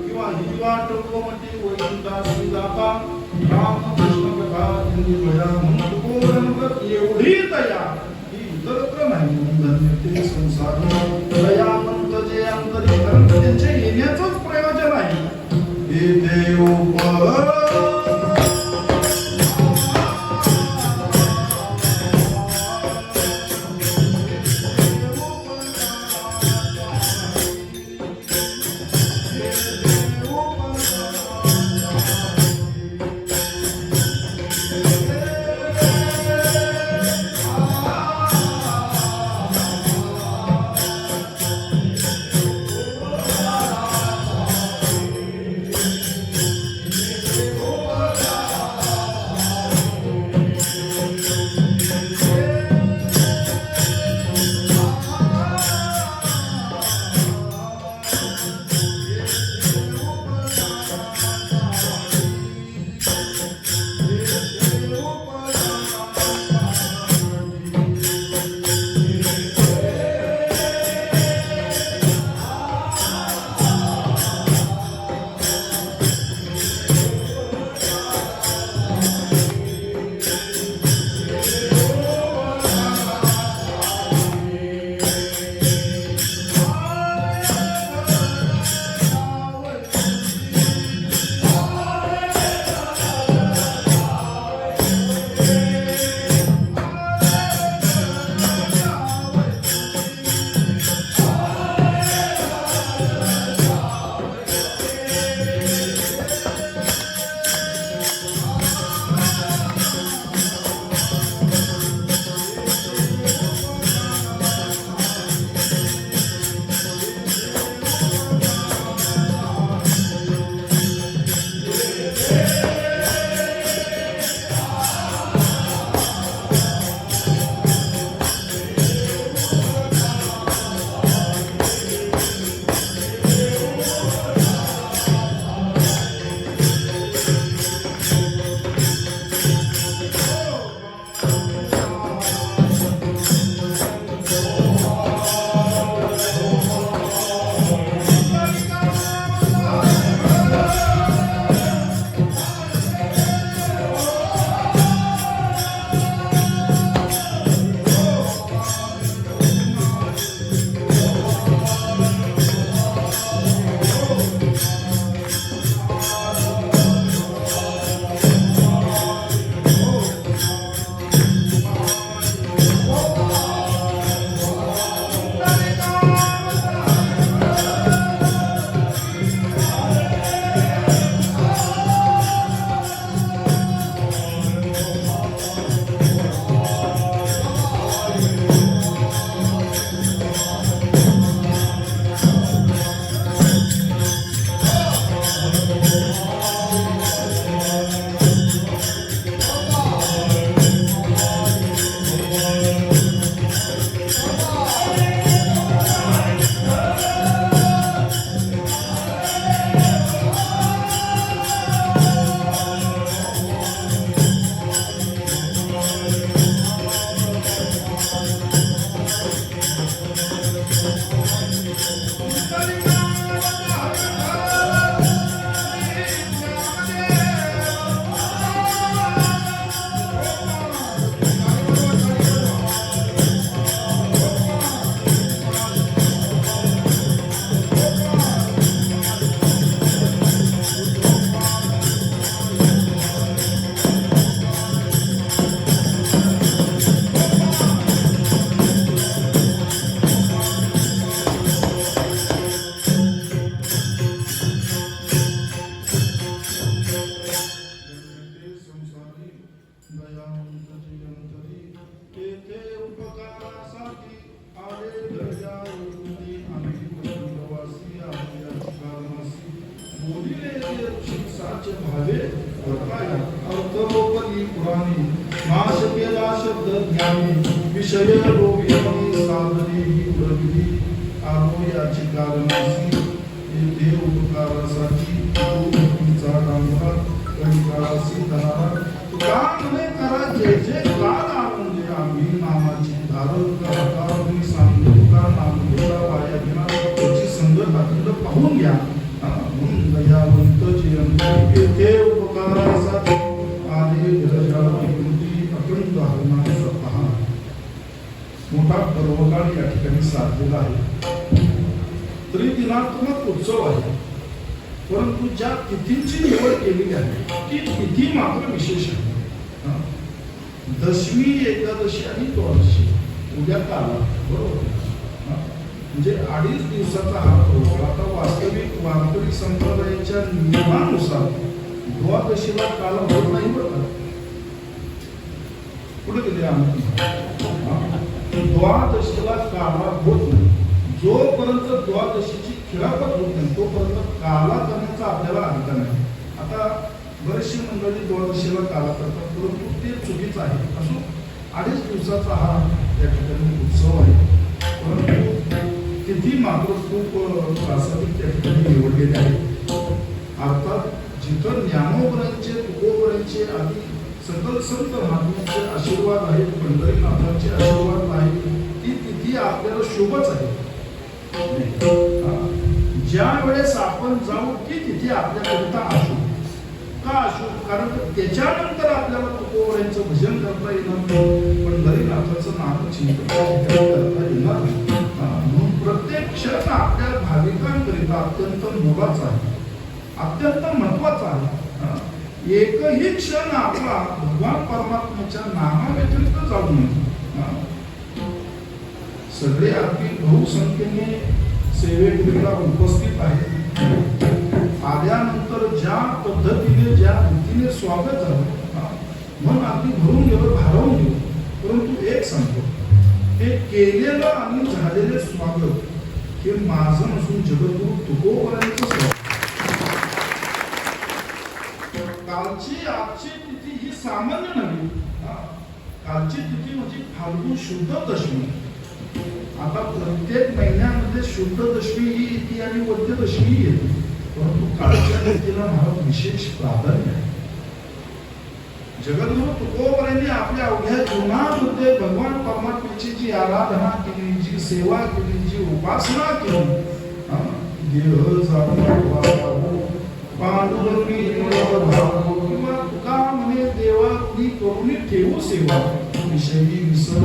किंवा ही वाट कोमटी वैकुंठा सुदापा रामकृष्ण कथा एवढी दया ही इतरत्र नाही. धन्य ते संसार साधू दयावंत जे अंतरी कारण त्यांच्या येण्याचंच प्रयोजन आहे. हे देव विषय रोगी साधने प्रगती आलो याची कारणासी देव उपकारासाठी तुमचा डांबरा कंकारासी धनारा कामने करा जे जे काल म्हणजे आम्ही नामाची धारण करा तुम्ही सांगतो का नाम घेता वाया घेणार त्याची संगत आपल्याला पाहून घ्या म्हणून दयावंत जे ते उपकारासाठी आले विरजा विकृती अखंड हरणाचा पहा मोठा मोठा पर्वकाळ या ठिकाणी साधलेला आहे. त्रिदिनात्मक उत्सव आहे, परंतु ज्या तिथींची निवड केलेली आहे ती तिथी मात्र विशेष आहे. दशमी, एकादशी आणि द्वादशी उद्या काला, बरोबर. म्हणजे 2.5 दिवसाचा हा पर्व. आता वास्तविक वारकरी संप्रदायाच्या नियमानुसार द्वादशीला काला होत नाही, बरं. कुठे गेले आम्ही? द्वादशीला काला होत नाही. जोपर्यंत द्वादशीची खिलाफत होत नाही तोपर्यंत काला करण्याचा आपल्याला अधिकार नाही. आता बरेचशी मंडळी द्वादशीला काला करतात, परंतु ते चुकीचं आहे. असो, 2.5 दिवसाचा हा या ठिकाणी उत्सव आहे, परंतु तिथी मात्र खूप प्रासादिक त्या ठिकाणी निवडलेले आहे. अर्थात जिथं ज्ञानोबरांचे, तुकोबरांचे आदी सकल संत महात्म्यांचे आशीर्वाद आहेत, पंढरीनाथांचे आशीर्वाद आहेत, ती तिथी आपल्याला शोभच आहे. ज्या वेळेस आपण जाऊ ती तिथी आपल्याकरिता असो का असो, कारण त्याच्यानंतर आपल्याला तुकोबरांचं भजन करता येणार नाही, पंढरीनाथाचं नामचिंतन करता येणार नाही. म्हणून प्रत्येक क्षण आपल्या भाविकांकरिता अत्यंत मोलाचा आहे, अत्यंत महत्वाचा आहे. एकही क्षण आपला भगवान परमात्म्याच्या नामाव्यतिरिक्त जाऊ नये. सगळे अगदी बहुसंख्येने सेवेकरिता उपस्थित आहेत. आल्यानंतर ज्या पद्धतीने, ज्या रीतीने स्वागत झालं, मन अगदी भरून गेलं, भारावून गेलं. परंतु एक सांगतो, ते केलेलं आणि झालेले स्वागत हे माझं नसून जगद्गुरु तुकोबरांचं स्वागत. कालची आजची तिथी ही सामान्य नव्हे. कालची तिथी म्हणजे फाल्गुन शुद्ध दशमी. आता प्रत्येक महिन्यामध्ये शुद्ध दशमी ही येते आणि वद्य दशमी येते, परंतु कालच्या तिथीला मला विशेष प्राधान्य आहे. जगद्गुरु तुकोबरांनी आपल्या अवघ्या जीवनामध्ये भगवान परमात्म्याची जी आराधना केली, जी सेवा केली, जी उपासना केली, देह जाणून पांडुरंगी भाव किंवा तुका म्हणे देवा ती करुणी ठेवू सेवा विषयी विसर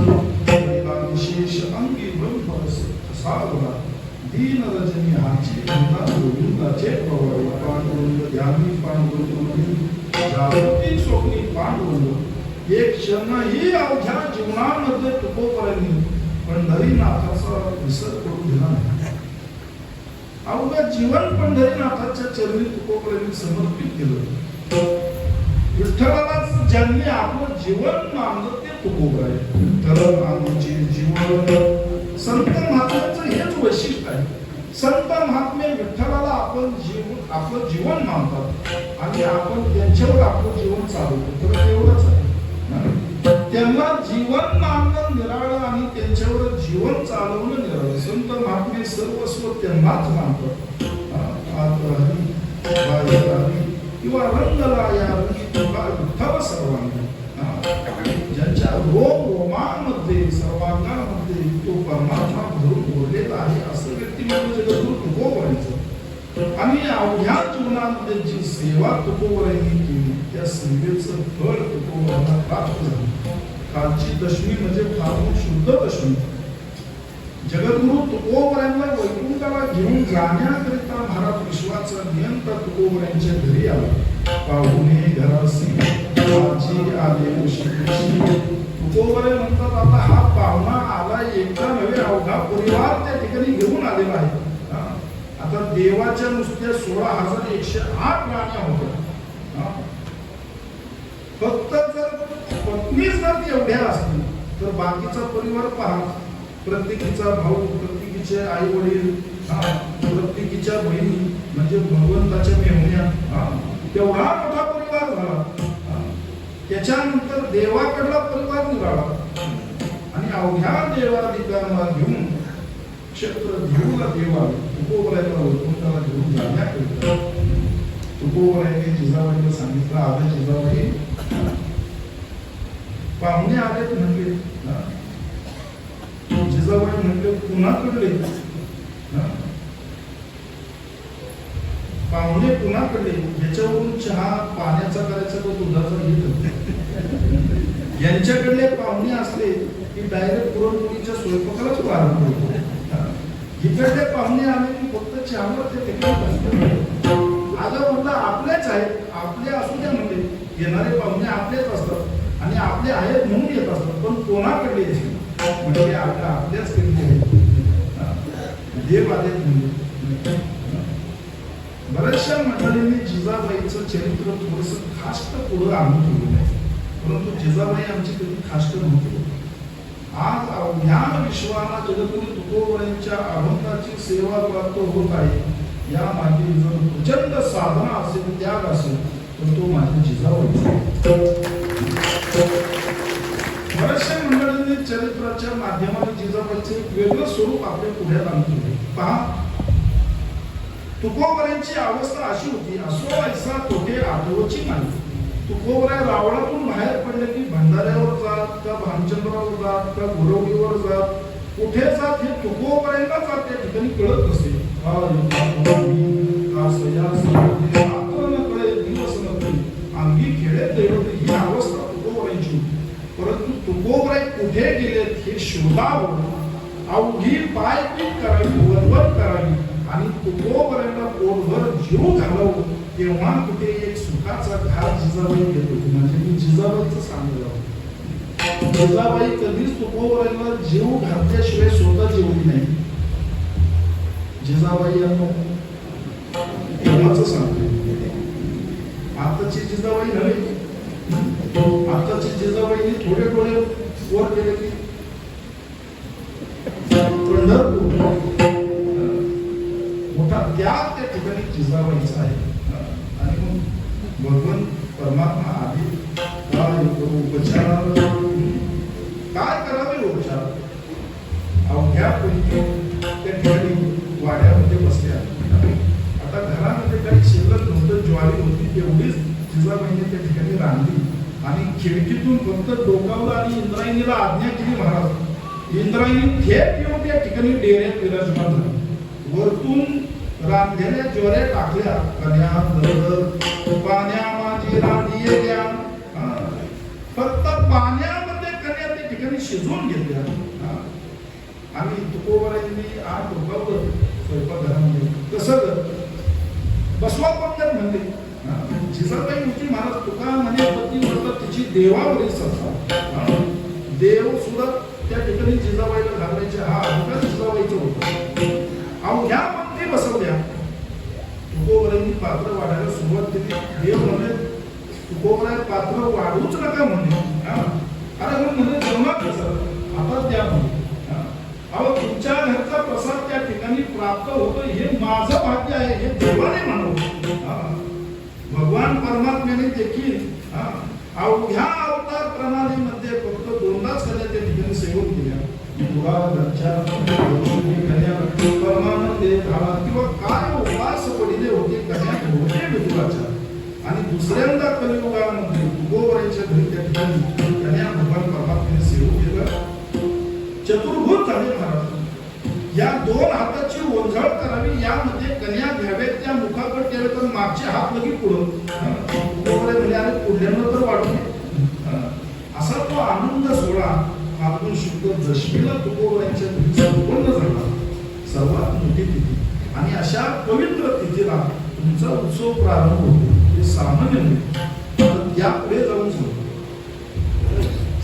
विशेष अंगी ब्रह्म साधना दीन रजनी हाची गंगा गोविंदाचे प्रवाह पांडुरंग ध्यानी पांडुरंग जागृती स्वप्नी पांडुरंग. एक क्षणही अवघ्या जीवनामध्ये तुकोबरांनी पंढरीनाथाचा विसर करून दिला नाही. अवघं जीवन पंढरीनाथाच्या चरणी तुकोबरांनी समर्पित केलं. विठ्ठलाला ज्यांनी आपलं जीवन मानलं ते तुकोबर आहे. विठ्ठल आमचे जीवन. संत महात्म्याचं हेच वैशिष्ट्य आहे. संत महात्मे विठ्ठलाला आपलं जीवन मानतात आणि आपण त्यांच्यावर आपलं जीवन चालवतो. तर तेवढंच आहे. त्यांना जीवन मानणं निराळं आणि त्यांच्यावर जीवन चालवणं निराळं. संत महात्मे सर्वस्व त्यांनाच मानतात. किंवा रंगलाया विठ्ठल सर्वांना, ज्यांच्या रोमांमध्ये सर्वांगामध्ये तो परमात्मा भरून बोललेला आहे असं व्यक्तिमत्व जगद्गुरु तुकोबरांचं. आणि अवघ्या जीवनामध्ये जी सेवा तुकोबरांनी केली त्या सेवेचं फळ तुकोबरांना प्राप्त झालं. कालची दशमी म्हणजे फाल्गुन शुद्ध दशमी. जगद्गुरु तुकोबरांना वैकुंठाला घेऊन जाण्याकरिता महाराज विश्वाचा नियंता तुकोबरांच्या घरी आला. पाहुणे घरासी माझी आले तुकोबरे म्हणतात, आता हा पाहुणा आला एकदा नव्हे, अवघा परिवार त्या ठिकाणी घेऊन आलेला आहे. आता देवाच्या नुसत्या 16,108 राण्या होत्या. फक्त जर पत्नीच जर एवढ्या असतील तर बाकीचा परिवार पहा. प्रत्येकीचा भाऊ, प्रत्येकीचे आई वडील, प्रत्येकीच्या बहिणी म्हणजे भगवंताच्या मेहुण्या, तेवढा मोठा परिवार झाला. त्याच्यानंतर देवाकडला परिवार निघाला आणि अवघ्या देवाधिकांना घेऊन क्षेत्र घेऊन देवा तुकोबरांना वैकुंठाला घेऊन जाण्याकरिता तुकोबरांनी जिजाबाईला सांगितलं, आले जिजाबाई, पाहुणे आलेत म्हणले. जिजाबाई म्हणले, कुणाकडले? पाहुणे कुणाकडले? याच्यावरून चहा पाण्याचा करायचा तो दुधाचा घेत. यांच्याकडले पाहुणे असले की डायरेक्ट पुरणपोळीच्या स्वयंपाकालाच प्रारंभ होतो. इकडे पाहुणे आले की फक्त चहावर ते ठिकाणी बसतात. आता म्हटलं आपलेच आहेत, आपले असू द्या म्हणजे येणारे पाहुणे आपलेच असतात आणि आपले आहेत म्हणून येत असतात, पण कोणाकडे म्हणजे आपल्याच कडे देव आले म्हणजे. बऱ्याचशा मंडळींनी जिजाबाईचं चरित्र थोडस खास्ट पुढं आणून ठेवलं आहे, परंतु जिजाबाई आमची कधी खास्ट नव्हती. आज ज्ञान विश्वाला जगद्गुरु तुकोबरायांच्या अभंगाची सेवा प्राप्त होत आहे. या मागे जर प्रचंड साधना असेल, त्याग असेल, तर तो माझ्या जिजाबाईचा. बऱ्याचशा मंडळींनी चरित्राच्या माध्यमाने जिजाबाईचे वेगळं स्वरूप आपल्या पुढ्यात आणले. पहा, तुकोबरायांची अवस्था अशी होती, असो ऐसा तोटे आठवची नाही. तुकोबराय रावळातून बाहेर पडले की भंडाऱ्यावर जात, का भामचंद्रावर जात, का गुरवडीवर जात, कुठे जात हे तुकोबरायांना जात त्या ठिकाणी कळत नसे. अंगी खेळत दैवत ही अवस्था तुकोबरायांची. परंतु तुकोबराय कुठे गेलेत हे शोधावं, अवघी पायपीट करावी, वरवर करावी आणि तुकोबरायांना पोटभर जीव घालवं, तेव्हा कुठे एक सुखाचा घात जिजाबाई घेत होती. म्हणजे मी जिजाबाईचं सांगितलं, जिजाबाई कधीच तुकोबरायांना जीव घातल्याशिवाय स्वतः जेवली नाही. जिजाबाई तेव्हाच सांगते, आताची जिजाबाई नव्हे. आताची जिजाबाईने थोडे डोळे वर केले की पंढरपूर मोठा त्याग त्या ठिकाणी जिजाबाईचा आहे. आणि मग भगवान परमात्मा आधी काय उपचार, काय करावे उपचार, अवघ्या पैकी त्या ठिकाणी वाड्यामध्ये बसल्या. आता घरामध्ये काही शिल्लक नव्हतं, ज्वारी होती, तेवढीच जिजाबाईने त्या ठिकाणी रांधली आणि खिडकीतून फक्त डोकावलं आणि इंद्रायणीला आज्ञा केली महाराज. इंद्रायणी थेट येऊन त्या ठिकाणी डेऱ्यात विराजमान झाली. वरतून रांधलेल्या ज्वाऱ्या टाकल्या, कन्या पाण्या माझी रांधी द्या. फक्त पाण्यामध्ये कन्या त्या ठिकाणी शिजवून घेतल्या. आणि तुकोबरायांनी आत डोकावलं स्वयंपाकघरामध्ये. कसं बसवा पंगत म्हणते. जिजाबाई होती महाराज. तुका म्हणजे पती म्हणतात तिची देवावरील संस्कार. देव सुद्धा त्या ठिकाणी जिजाबाईला घालायचे हा अधिकार जिजाबाईचा होता. अवघ्या पंक्ती बसवल्या. तुकोबरायांनी पात्र वाढायला सुरुवात केली. देव म्हणे तुकोबराय पात्र वाढूच नका म्हणे. अरे म्हणजे जमत कसं आता द्या म्हणे. अहो तुमच्या घरचा प्रसाद त्या ठिकाणी प्राप्त होतो हे माझं भाग्य आहे, हे देवाने मानव. भगवान परमात्म्याने देखील अवघ्या अवतार प्रणालीमध्ये फक्त दोनदाच कन्या त्या ठिकाणी सेवन केल्या. किंवा काय उपास पडिले होते कन्या होते विदुराच्या. आणि दुसऱ्यांदा कलियुगामध्ये तुकोबरायांच्या घरी त्या ठिकाणी कन्या भगवान परमात्म्याने सेवन केलं. चतुर्भुज झाले महाराज. या दोन हाताची ओंजळ करावी, यामध्ये कन्या घ्याव्यात, त्या मुखाकडे केलं तर मागचे हात लगी पुढं. म्हणजे पुढल्यांना तर वाटू असा तो आनंद सोहळा फाल्गुन शुद्ध दशमीला तुकोबरायांच्या घरी संपन्न झाला. सर्वात मोठी तिथी आणि अशा पवित्र तिथीला तुमचा उत्सव प्रारंभ होतो. हे सामान्य नाही, या पुढे जाऊन सांगतो.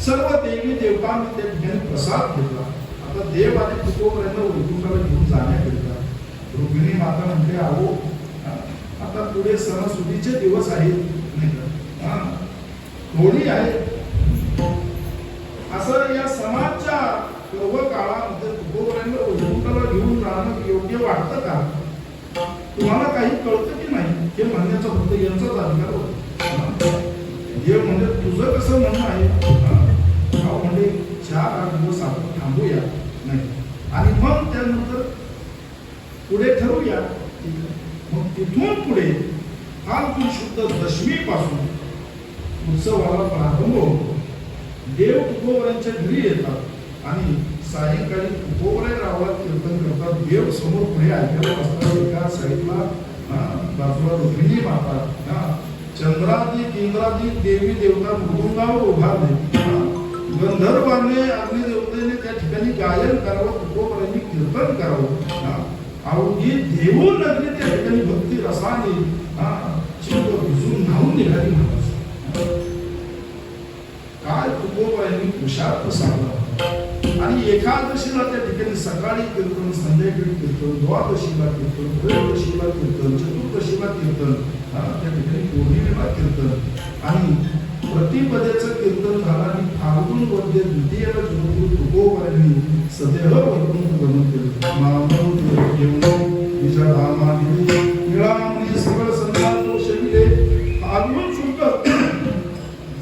सर्व देवी देवतांनी त्या ठिकाणी प्रसाद घेतला. आता देव आणि तुकोबरायांना वैकुंठाला घेऊन जाण्याकरिता रुक्मिणी माता म्हणते, अहो आता पुढे सणासुदीचे दिवस आहेत, नाही का, होळी आहे. असं या समाजच्या सर्व काळामध्ये तुकोबरायांना वैकुंठाला घेऊन जाणं योग्य वाटतं का? तुम्हाला काही कळतं की नाही हे म्हणण्याचा फक्त यांचाच अधिकार होता. देव म्हणजे तुझं कसं म्हणणं आहे, म्हणजे 4-8 दिवस आपण थांबूया नाही आणि मग त्यानंतर पुढे ठरवूया. मग तिथून पुढे फाल्गुन शुद्ध दशमी पासून उत्सवाला प्रारंभ होतो. देव तुकोबरायांच्या घरी येतात आणि सायंकाळी तुकोबराय रावळात कीर्तन करतात. देव समोर पुढे ऐकायला बसतात. एका साईडला बाजूला रुक्मिणी माता, चंद्रादी इंद्रादी देवी देवता मृदुंगावर उभारले. गंधर्वाने अग्निदेवतेने त्या ठिकाणी गायन करावं, तुकोबरायांनी कीर्तन करावं. अवघी देऊन नगरी त्या ठिकाणी भक्ती रसाने चिंत भिजून न्हावून निघाली महाराज. काय तुकोबरायांनी पुरुषार्थ साधला. आणि एकादशीला त्या ठिकाणी सकाळी कीर्तन, संध्याकाळी कीर्तन, द्वादशीला कीर्तन, त्रयोदशीला कीर्तन, चतुर्दशीला कीर्तन, त्या ठिकाणी पौर्णिमेला कीर्तन आणि प्रतिपदेचं कीर्तन झालं. आणि फाल्गुन वद्य द्वितीयला जगद्गुरु तुकोबरायांनी सदैव वैकुंठ गमन केलं. मानव घेऊन निजा धामाने निळामणी सगळ संसार तो शरीरे. फाल्गुन शुक्ल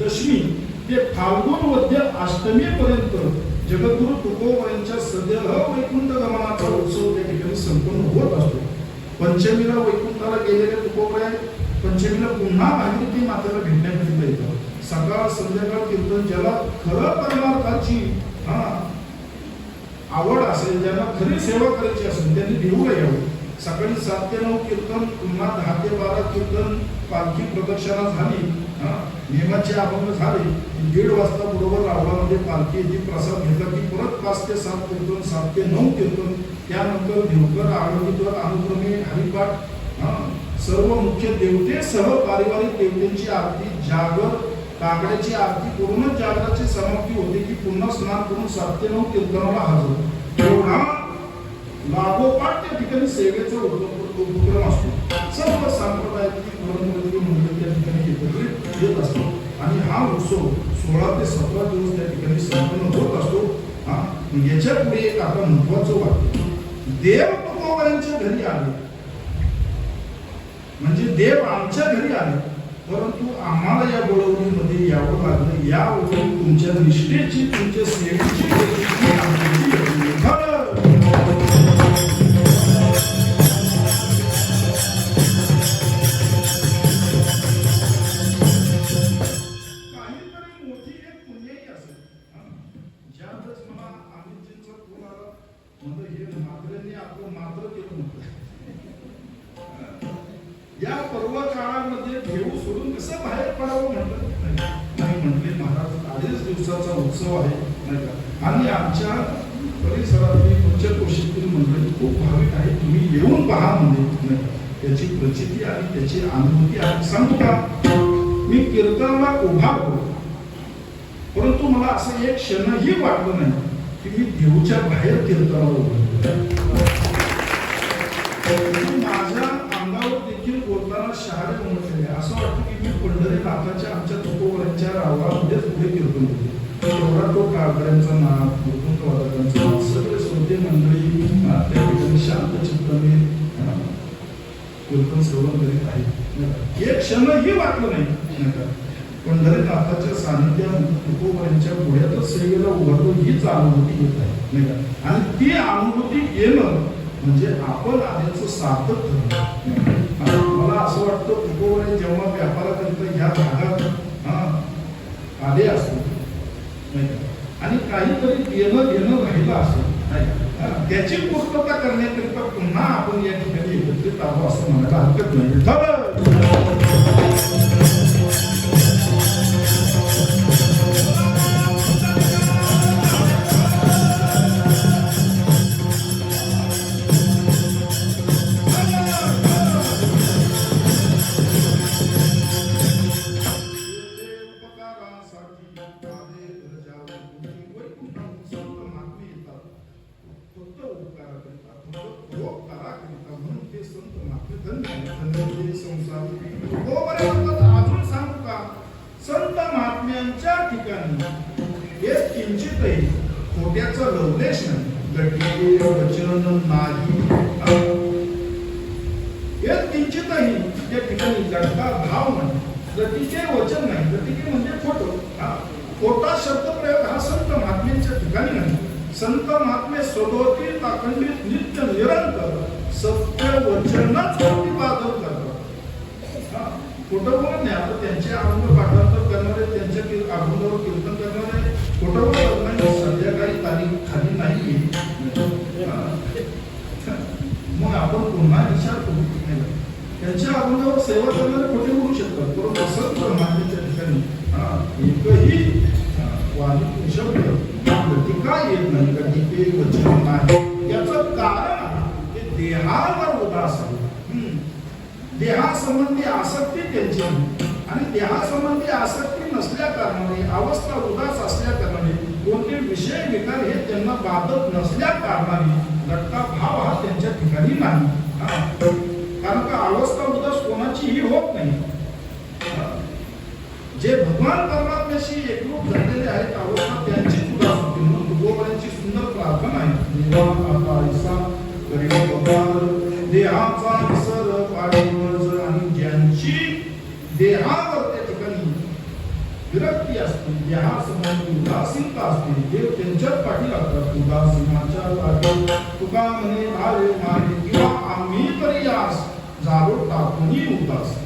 दशमी ते फाल्गुन वद्य अष्टमी पर्यंत जगद्गुरु तुकोबरायांच्या सदैव वैकुंठ गमनाचा उत्सव त्या ठिकाणी संपन्न होत असतो. पंचमीला वैकुंठाला गेलेले तुकोबराय पंचमीला पुन्हा भागीरथी मातेला भेटण्याकरिता येतात. सकाळ संध्याकाळ कीर्तन. ज्याला खरं परमार्थाची आवड असेल, ज्यांना खरी सेवा करायची असेल, त्यांनी देऊला यावं. सकाळी 7 ते 9 कीर्तन, पुन्हा 10 ते 12 कीर्तन, पालखी प्रदक्षिणा झाली, नियमाचे अभंग झाले, 1:30 वाजता बरोबर रावळामध्ये पालखी येते. प्रसाद घेतला की परत 5 ते 7 कीर्तन, 7 ते 9 कीर्तन. त्यानंतर देवकर आळंदीकर अनुक्रमे हरिपाठ, सर्व मुख्य देवतेसह पारिवारिक देवतेंची आरती, जागर, काकड्याची आरती करूनच जागराची समाप्ती होते की पुन्हा स्नान करून 7 ते 9 कीर्तनाला हजर. एवढा लागोपाठ त्या ठिकाणी सेवेचा उपक्रम असतो. सर्व सांप्रदायिक मंडळी त्या ठिकाणी एकत्रित येत असतात आणि हा उत्सव 16 ते 17 दिवस त्या ठिकाणी संपन्न होत असतो. याच्या पुढे एक आता महत्वाचं वाक्य. देव तुकोबरायांच्या घरी आले म्हणजे देव आमच्या घरी आले, परंतु आम्हाला या बोलवणीमध्ये यावं लागलं. यावरून तुमच्या निष्ठेची, तुमच्या सेवेची काहीतरी मोठी एक पुण्याई असेल. ज्यावेळेस मला अमितजींचा फोन आला, म्हणजे हे मात्रेंनी आपलं मात्र केलं नव्हतं. या पर्व काळामध्ये देऊ सोडून कसं बाहेर पडावं म्हटलं नाही. म्हटले महाराज 2.5 दिवसाचा उत्सव आहे नाही का, आणि आमच्या परिसरातली पंचक्रोशीतील मंडळी खूप भाविक आहे, तुम्ही येऊन पहा म्हणजे त्याची प्रचिती आणि त्याची अनुभूती आहे. सांगतो का, मी कीर्तनाला उभा होतो, परंतु मला असं एक क्षणही वाटलं नाही की मी देऊच्या बाहेर कीर्तनाला उभा. माझ्या अंगावर देखील बोलताना शहारे उमटलेले. असं वाटतं की मी पंढरीनाथाच्या आमच्या तुकोबरायांच्या रावळामध्येच पुढे कीर्तन होते. एवढा तो काळकऱ्यांचा नाद, भूतवादकांचा नाद, सगळे श्रोते मंडळी त्या ठिकाणी शांत चित्ताने कीर्तन श्रवण करीत आहे. एक क्षणही वाटलं नाही का पंढरीनाथाच्या सानिध्यात तुकोबरायांच्या पुढ्यातच सेवेला उभारतो हीच अनुभूती येत आहे नाही का. आणि ती अनुभूती येणं म्हणजे आपण आल्याचं सार्थक ठरलं. मला असं वाटतं तुकोबराय जेव्हा व्यापाराकरिता ह्या भागात आले असतो आणि काहीतरी देणं घेणं राहिलं असेल, त्याची पूर्तता करण्याकरिता पुन्हा आपण या ठिकाणी एकत्रित आलो असं म्हणायला हरकत नाही. अजून सांगू का, संत महात्म्यांच्या ठिकाणी एक किंचितही खोट्याचं लवलेश नाही, वचन नाही, एक किंचितही त्या ठिकाणी लटका भाव नाही, गतिके वचन नाही. गतिके म्हणजे खोटं. खोटा शब्द प्रयोग हा संत महात्म्यांच्या ठिकाणी नाही. संत महात्मे सदोती अखंडित नित्य निरंतर सत्य वचनच प्रतिपादन करतात. खोटं बोलत नाही. आता त्यांचे अभंग पाठांतर करणारे, त्यांच्या अभंगावर कीर्तन करणारे खोटं बोलत नाही. संध्याकाळी तारीख खाली नाही, मग आपण पुन्हा विचार करू. त्यांच्या अभंगावर सेवा करणारे खोटे बोलू शकतात, परंतु संत महात्म्यांच्या ठिकाणी एकही वाणी शब्द टीका येत नाही का टीके वचन नाही याचं कारण ते देहावर उदास आहे. देहासंबंधी आसक्ती त्यांची नाही आणि देहासंबंधी आसक्ती नसल्या कारणाने अवस्था उदास असल्या कारणाने कोणते विषय विकार हे त्यांना बाधत नसल्या कारणाने घटका भाव हा त्यांच्या ठिकाणी नाही. कारण का अवस्था उदास कोणाचीही होत नाही. जे भगवान परमात्म्याशी एकरूप झालेले आहेत अवस्था त्यांचीच उदास होती. म्हणून तुकोबांची सुंदर प्रार्थना आहे. देवा आता ऐसा करी भगवान देहाचा विसर पाडीवर आणि ज्यांची देहावर त्या ठिकाणी विरक्ती असते देहासंबंधी उदासीनता असते देव त्यांच्याच पाठी लागतात. उदासीनाच्या पाठी तुका म्हणे धारे मारे किंवा आम्ही तरी यास जारो टाकूनही उदास.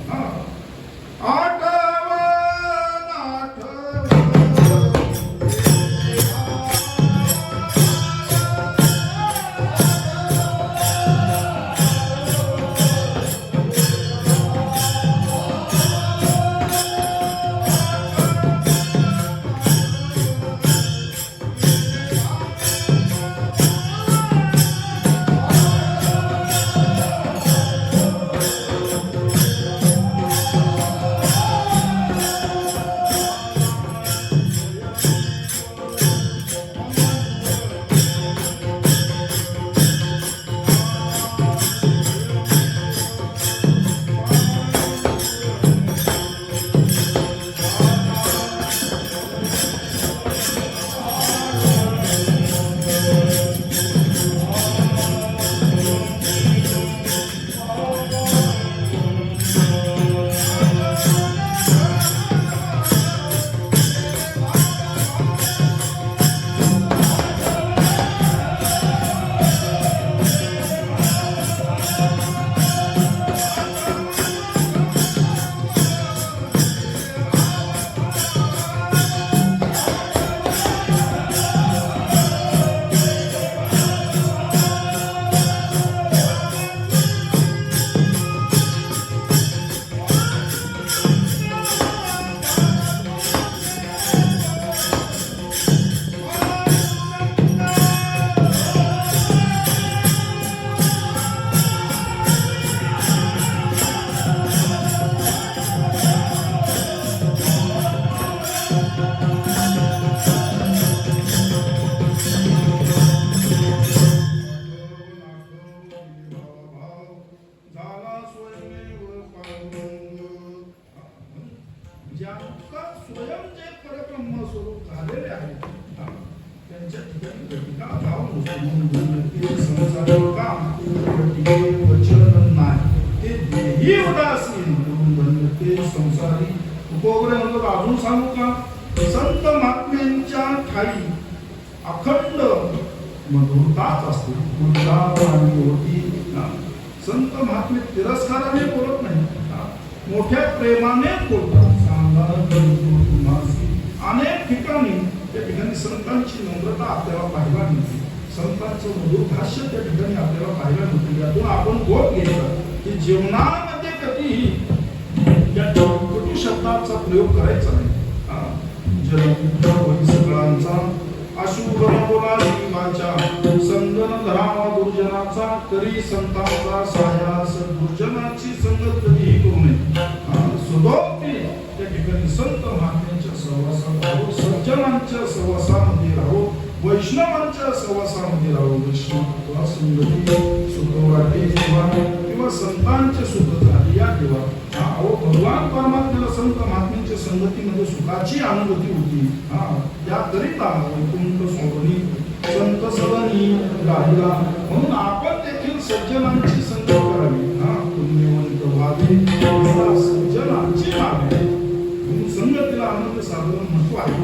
अजून सांगू का संत महात्म्यांच्या ठाई अखंड मधुरताच असते. होती संत महात्मे तिरस्काराने बोलत नाही मोठ्या प्रेमाने बोलतात. अनेक ठिकाणी त्या ठिकाणी संतांची नम्रता आपल्याला पाहायला मिळते. संतांचं मधुर भाष्य त्या ठिकाणी आपल्याला पाहायला मिळते. यातून आपण बोध घ्यायचा की जीवनामध्ये कधीही या कटू शब्दाचा प्रयोग करायचा नाही. जलपुत्र होई सगळ्यांचा अशुभ बोला जीवाच्या संगन धरावा दुर्जनाचा तरी संतांचा सायास दुर्जनाची संगत कधीही करू नये. सुदोक्ती त्या ठिकाणी संत महात्म्यांच्या सहवासात राहो, सज्जनांच्या सहवासामध्ये राहो, वैष्णवांच्या सहवासामध्ये राहो. वैष्णव संगती सुख वाटे किंवा संतांचे सुख झाले या देवा. भगवान परमात्म्याला संत महात्म्यांच्या संगतीमध्ये सुखाची अनुभूती होती. त्याकरिता वैकुंठ सोडणी संत सदनी राहिला. म्हणून आपण देखील सज्जनांची संगत करावी. पुण्यवंत व्हावे सज्जनांची व्हावे. म्हणून संगतीला आनंद साधन महत्व आहे.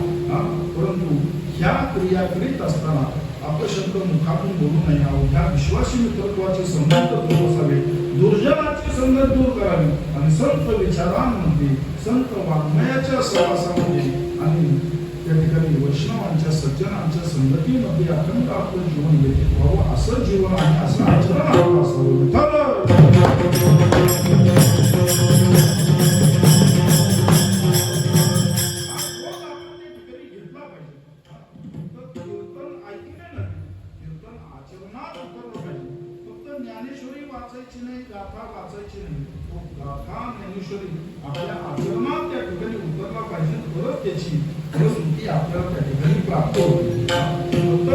परंतु ह्या क्रिया करीत असताना अपशब्द मुखातून बोलू नये. अवघ्या विश्वासी मित्रत्वाचे संबंध जोपासावे, दुर्जनाची संगत दूर करावी आणि संत विचारांमध्ये संत वाङ्मयाच्या सहवासामध्ये आणि त्या ठिकाणी वैष्णवांच्या सज्जनांच्या संगतीमध्ये अखंड आपलं जीवन व्यतीत व्हावं. असं जीवन आहे, असं आचरण आपलं असावं. धरणात उतरलं पाहिजे. फक्त ज्ञानेश्वरी वाचायची नाही, गाथा वाचायची नाही, तो गाथा ज्ञानेश्वरी आपल्या आचरणात त्या ठिकाणी उतरला पाहिजे, तरच त्याची फलश्रुती आपल्याला त्या ठिकाणी प्राप्त होते. फक्त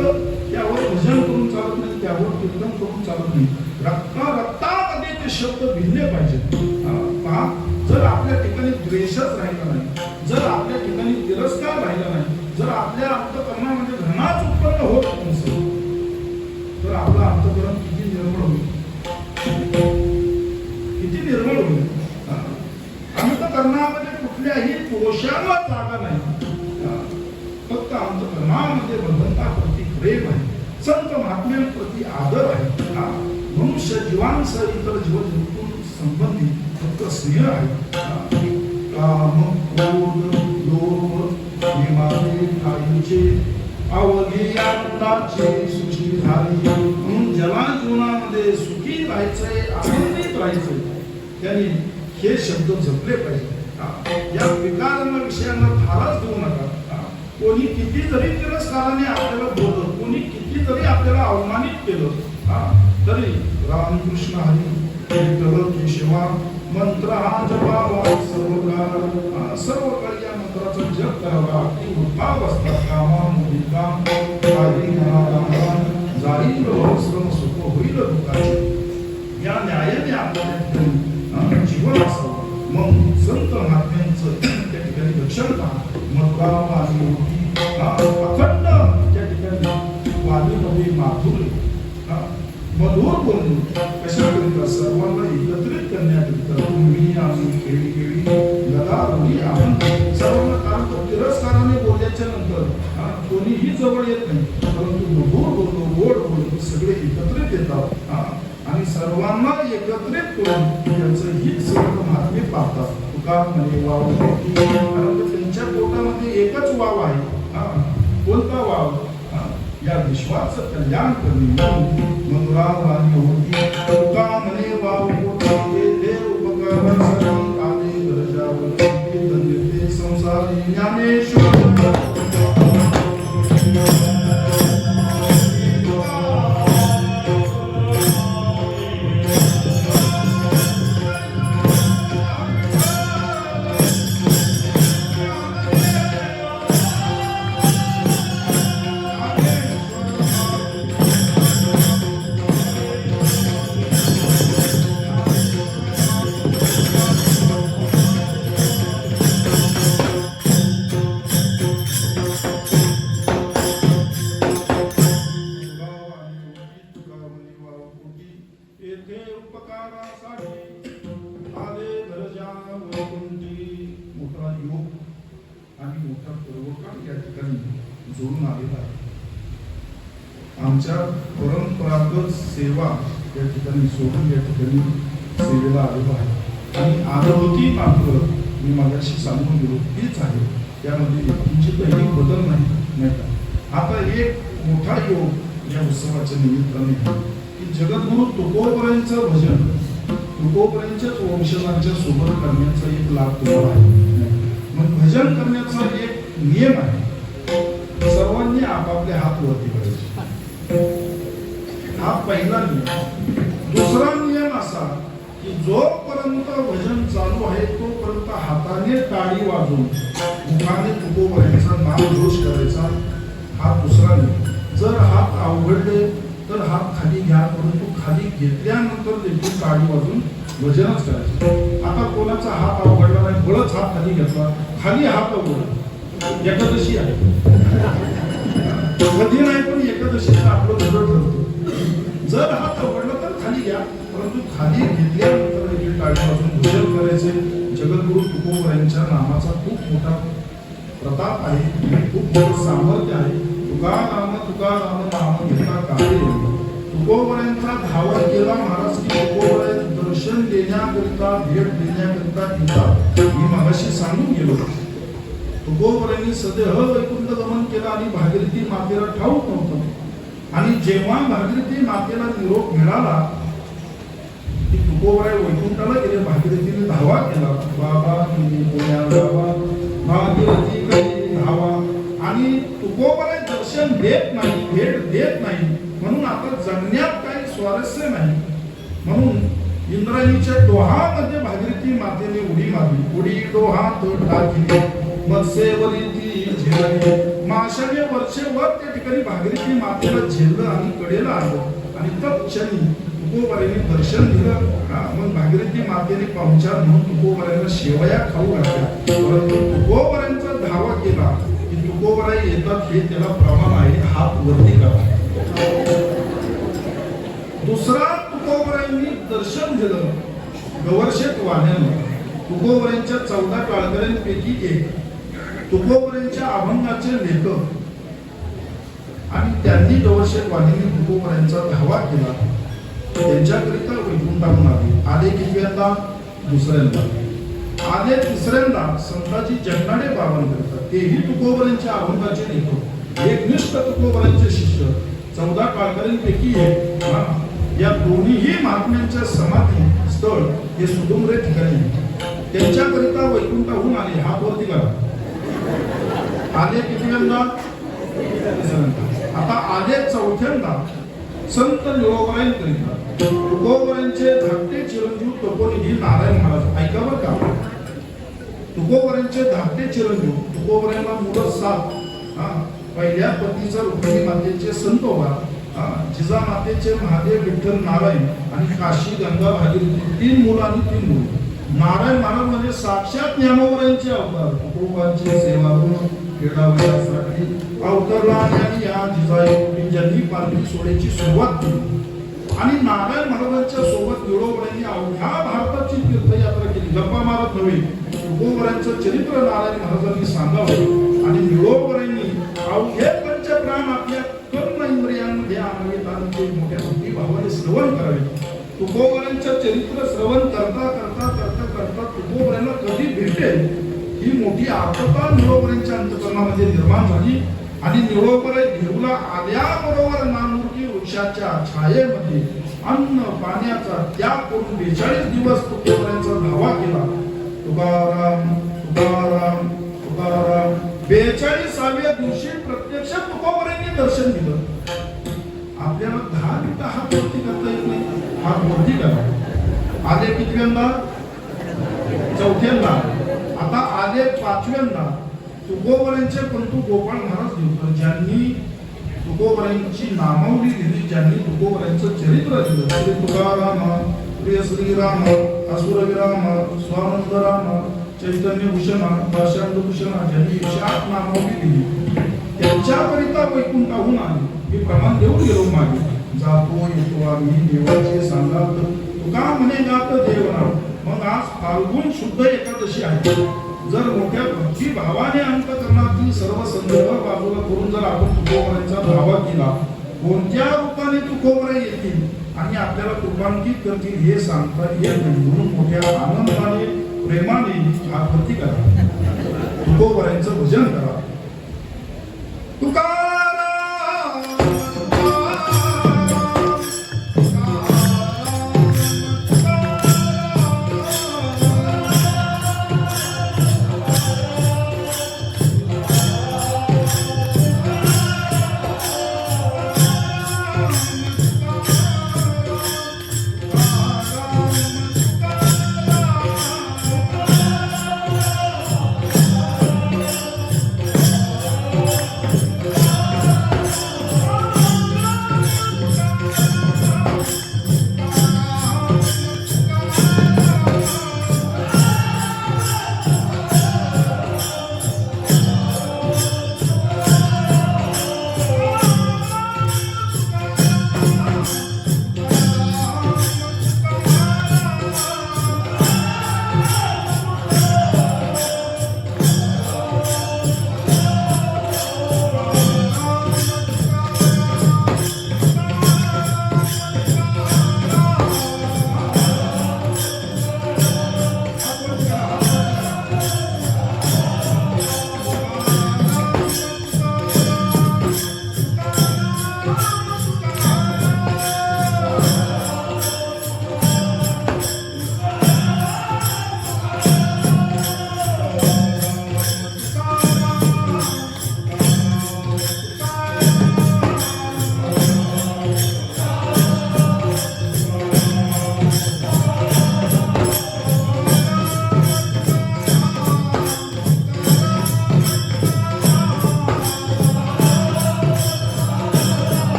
त्यावर भजन करून चालत नाही, त्यावर कीर्तन करून चालत नाही, रक्तामध्ये ते शब्द भिनले पाहिजेत. पहा, जर आपल्या ठिकाणी द्वेषच राहिला नाही, जर आपल्या ठिकाणी तिरस्कार राहिला नाही, जर आपल्या अंतःकरणामध्ये घृणाच उत्पन्न होत नसेल, तर आपलं अंतःकरण किती निर्मळ होईल, किती निर्मळ होईल. अंतःकरणामध्ये कुठल्याही दोषांना जागा नाही, फक्त अंतःकरणामध्ये भगवंताप्रती प्रेम आहे, संत महात्म्यांप्रती आदर आहे. मनुष्य जीवांसह इतर जीवजंतूं संबंधी फक्त स्नेह आहे. काम क्रोध लोभ विमाने काहीचे अवघी आत्ताची सुखी झाली. म्हणून ज्याला जीवनामध्ये सुखी राहायचंय, आनंदित राहायचंय, त्यांनी हे शब्द जपले पाहिजे. या विकारांना विषयांना थाराच देऊ नका. कोणी किती जरी तिरस्काराने आपल्याला बोललं, कोणी किती जरी आपल्याला अवमानित केलं, तरी रामकृष्ण हरी विठ्ठल केशवा मंत्र हा जपावा सर्व काळी या मंत्राचा जप करावा. भाव असतात कामा मुदिका काही जाईल श्रम सुख होईल दुःखाचे. या न्यायाने आपल्या जीवन असावं. मग संत महात्म्यांचं त्या ठिकाणी लक्षण पहा. मधुरा वाणी होती, अखंड त्या ठिकाणी वाणीमध्ये माधुर्य, मधुर बोलणे कशाकरिता, सर्वांना एकत्रित करण्याकरिता. तुम्ही आम्ही खेळी खेळी गदा रुढी आपण सर्वांना, कारण तिरस्काराने बोलल्याच्या नंतर कोणीही जवळ येत नाही, परंतु मधुर बोलतो, गोड बोलतो, सगळे एकत्रित येतात आणि सर्वांना एकत्रित करून त्यांचं ही सर्व महात्म्य पाहतात. तुका म्हणे वाव, कारण त्यांच्या पोटामध्ये एकच वाव आहे. कोणता वाव? या विश्वाचं कल्याण करणे. मधुरा वाणी होती, तुका म्हणे वाव पोटी, देव उपकारासाठी आले गरजावरती, धन्य ते संसारी ज्ञानेश्वर. आमच्या परंपरागत सेवा या ठिकाणी सोडून या ठिकाणी सेवेला आलेलो आहे आणि अनुभूती मात्र मी मागाशी सांगून गेलो तीच आहे. त्यामध्ये किंचितही बदल नाही का. आता एक मोठा योग या उत्सवाच्या निमित्ताने की जगद्गुरु तुकोबरायांचं भजन, तुकोबरायांच्याच वंशजांच्या सोबत करण्याचा एक लाभ तुम्हाला आहे. मग भजन करण्याचा एक नियम आहे, सर्वांनी आपापले हात वरती करायचे. हा पहिला नियम. दुसरा नियम असा की जोपर्यंत भजन चालू आहे तोपर्यंत हाताने टाळी वाजवून मुखाने तुकोबरायांचा नामघोष करायचा. हा दुसरा नियम. जर हात अवघडले तर हात खाली घ्या, परंतु खाली घेतल्यानंतर देखील टाळी वाजून भजनच करायचं. आता कोणाचा हात अवघडला नाही, बळच हात खाली घेतला, खाली हात अवघड, एकादशी आहे कधी नाही, पण एकादशीला आपलं धड ठरतो. जर हात अवघडला तर खाली घ्या, परंतु खाली घेतल्यानंतर देखील टाळी वाजून भजन करायचे. जगद्गुरु तुकोबरायांच्या नामाचा खूप मोठा प्रताप आहे, खूप मोठं सामर्थ्य आहे. तुका नाम नाम घेता काळे. तुकोबरायांचा धावा केला महाराज की तुकोबराय दर्शन देण्याकरिता, भेट देण्याकरिता येतात. मी मागाशी सांगून गेलो. तुकोबरायांनी सदैव वैकुंठ गमन केला आणि भागीरथी मातेला ठाऊक नव्हतं. आणि जेव्हा भागीरथी मातेला निरोप मिळाला की तुकोबराय वैकुंठाला गेले, भागीरथीने धावा केला, बाबा तुम्ही पुण्याला जावा, भागीरथी काही धावा. आणि तुकोबराय दर्शन देत नाही, भेट देत नाही, म्हणून आता जगण्यात काही स्वारस्य नाही. म्हणून इंद्रायणीच्या डोहामध्ये भागीरथी मातेने उडी मारली. उडी डोहात टाकली मत्स्येवरी ती झेलली. माशाने वर्षभर त्या ठिकाणी भागीरथी मातेला झेललं आणि कडेला आलं आणि तत्क्षणी तुकोबारायांनी दर्शन दिलं. मग भागीरथी मातेने पाहुणचार म्हणून तुकोबारायांना शेवया खाऊ घातल्या. परंतु तुकोबारायांचा धावा केला की तुकोबाराय येतात हे त्याला प्रमाण आहे, हात वरती करा. दुसरा तुकोबारायांनी दर्शन दिलं गवरशेत वाण्यानं. तुकोबारायांच्या 14 टाळकऱ्यांपैकी एक, तुकोबारायांच्या अभंगाचे लेखक, आणि त्यांनी गवरशेत वाणीने तुकोबारायांचा धावा केला. त्यांच्याकरिता वैकुंठाहून आले कितव्यांदा? दुसऱ्यांदा. आले तिसऱ्यांदा संताजी जगनाडे बाबांकरिता, तेही तुकोबारायांच्या अभंगाचे लेखक, एकनिष्ठ तुकोबारायांचे शिष्य, 14 टाळकऱ्यांपैकी एक. या दोन्हीही महात्म्यांच्या समाधी स्थळ हे सुडुंबरे ठिकाणी. त्यांच्याकरिता वैकुंठाहून आले, हात वरती करा. आले कितव्यांदा? तिसऱ्यांदा. आता आले चौथ्यांदा संत निळोबारायांकरिता. तुकोबारायांचे धाकटे चिरंजीव तपोनिधी नारायण महाराज. ऐका बरं का, तुकोबारायांचे धाकटे चिरंजीव, तुकोबारायांना मुलं 7. पहिल्या पतीचा रुक्मिणी मातेचे संतोबा, जिजामातेचे महादेव विठ्ठल नारायण आणि काशी गंगा भागीरथी, 3 मुलं आणि 3 मुलं. नारायण महाराज म्हणजे साक्षात ज्ञानोबारायांचे अवतार. तुकोबांची सेवा केल्यासाठी अवतरला आणि या जिजाई ज्यांनी पालखी सोहळ्याची सुरुवात केली. आणि नारायण महाराजांच्या सोबत निळोबारायांनी अवघ्या भारताची तीर्थयात्रा केली. गप्पा मारत नव्हे, तुकोबारायांचं चरित्र नारायण महाराजांनी सांगावं आणि निळोबारायांनी अवघे पंचप्राण आपल्या कर्म इंद्रियांमध्ये आणावेत आणि ते मोठ्या भक्तिभावाने श्रवण करावे. तुकोबारायांचं चरित्र श्रवण करता करता करता करता तुकोबारायांना कधी भेटेल ही मोठी आर्तता निळोबारायांच्या अंतःकरणामध्ये निर्माण झाली. आणि निळोबाराय देऊला आल्याबरोबर नानमुखी वृक्षाच्या छायेमध्ये अन्न पाण्याचा त्याग करून 42 दिवस तुकोबारायांचा धावा केला. तुकाराम तुकाराम तुकाराम. 42व्या दिवशी प्रत्यक्ष तुकोबारायांनी दर्शन दिलं. आपल्याला 10 मिनिटं हात वरती करता येत नाही, हात वरती करा. आले कितव्यांदा? चौथ्यांदा. आता आले 5व्यांदा. तुकोबारायांचे पंतू गोपाळ महाराज देवकर, ज्यांनी तुकोबारायांची नामावली दिली, ज्यांनी तुकोबारायांचं चरित्र दिलं. श्री तुकाराम, प्रिय श्रीराम, असुरविराम, स्वानंद राम, चैतन्य भूषण, पाषांड भूषण, ज्यांनी 108 नामावली दिली, त्यांच्याकरिता वैकुंठाहून आले. हे प्रमाण देऊन गेलो मागे. जातो येतो आम्ही देवाचे सांगात, तुका म्हणे गात देवनाम. मग आज फाल्गुन शुद्ध एकादशी आहे. जर मोठ्या भक्ती भावाने अंतःकरणातील सर्व संदर्भ बाजूला करून जर आपण तुकोबारायांचा धावा केला, कोणत्या रूपाने तुकोबाराय येतील आणि आपल्याला कृपांकित करतील हे सांगता येत नाही. म्हणून मोठ्या आनंदाने प्रेमाने हात वरती करा, तुकोबारायांचं भजन करा. तुकाराम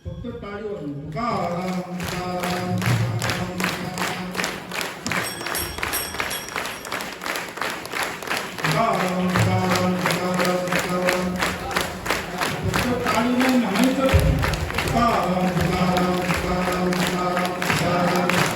फक्त टाळी वाजवून तुकाराम तुकाराम तुकाराम तुकाराम तुकाराम तुकाराम तुकाराम फक्त टाळीने म्हणायचं तुकाराम तुकाराम तुकाराम तुकाराम तुकाराम तुकाराम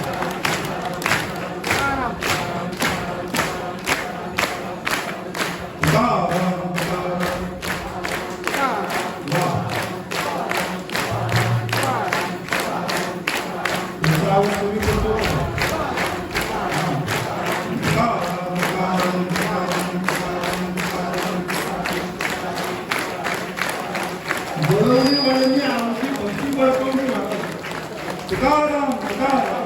तुकाराम तुकाराम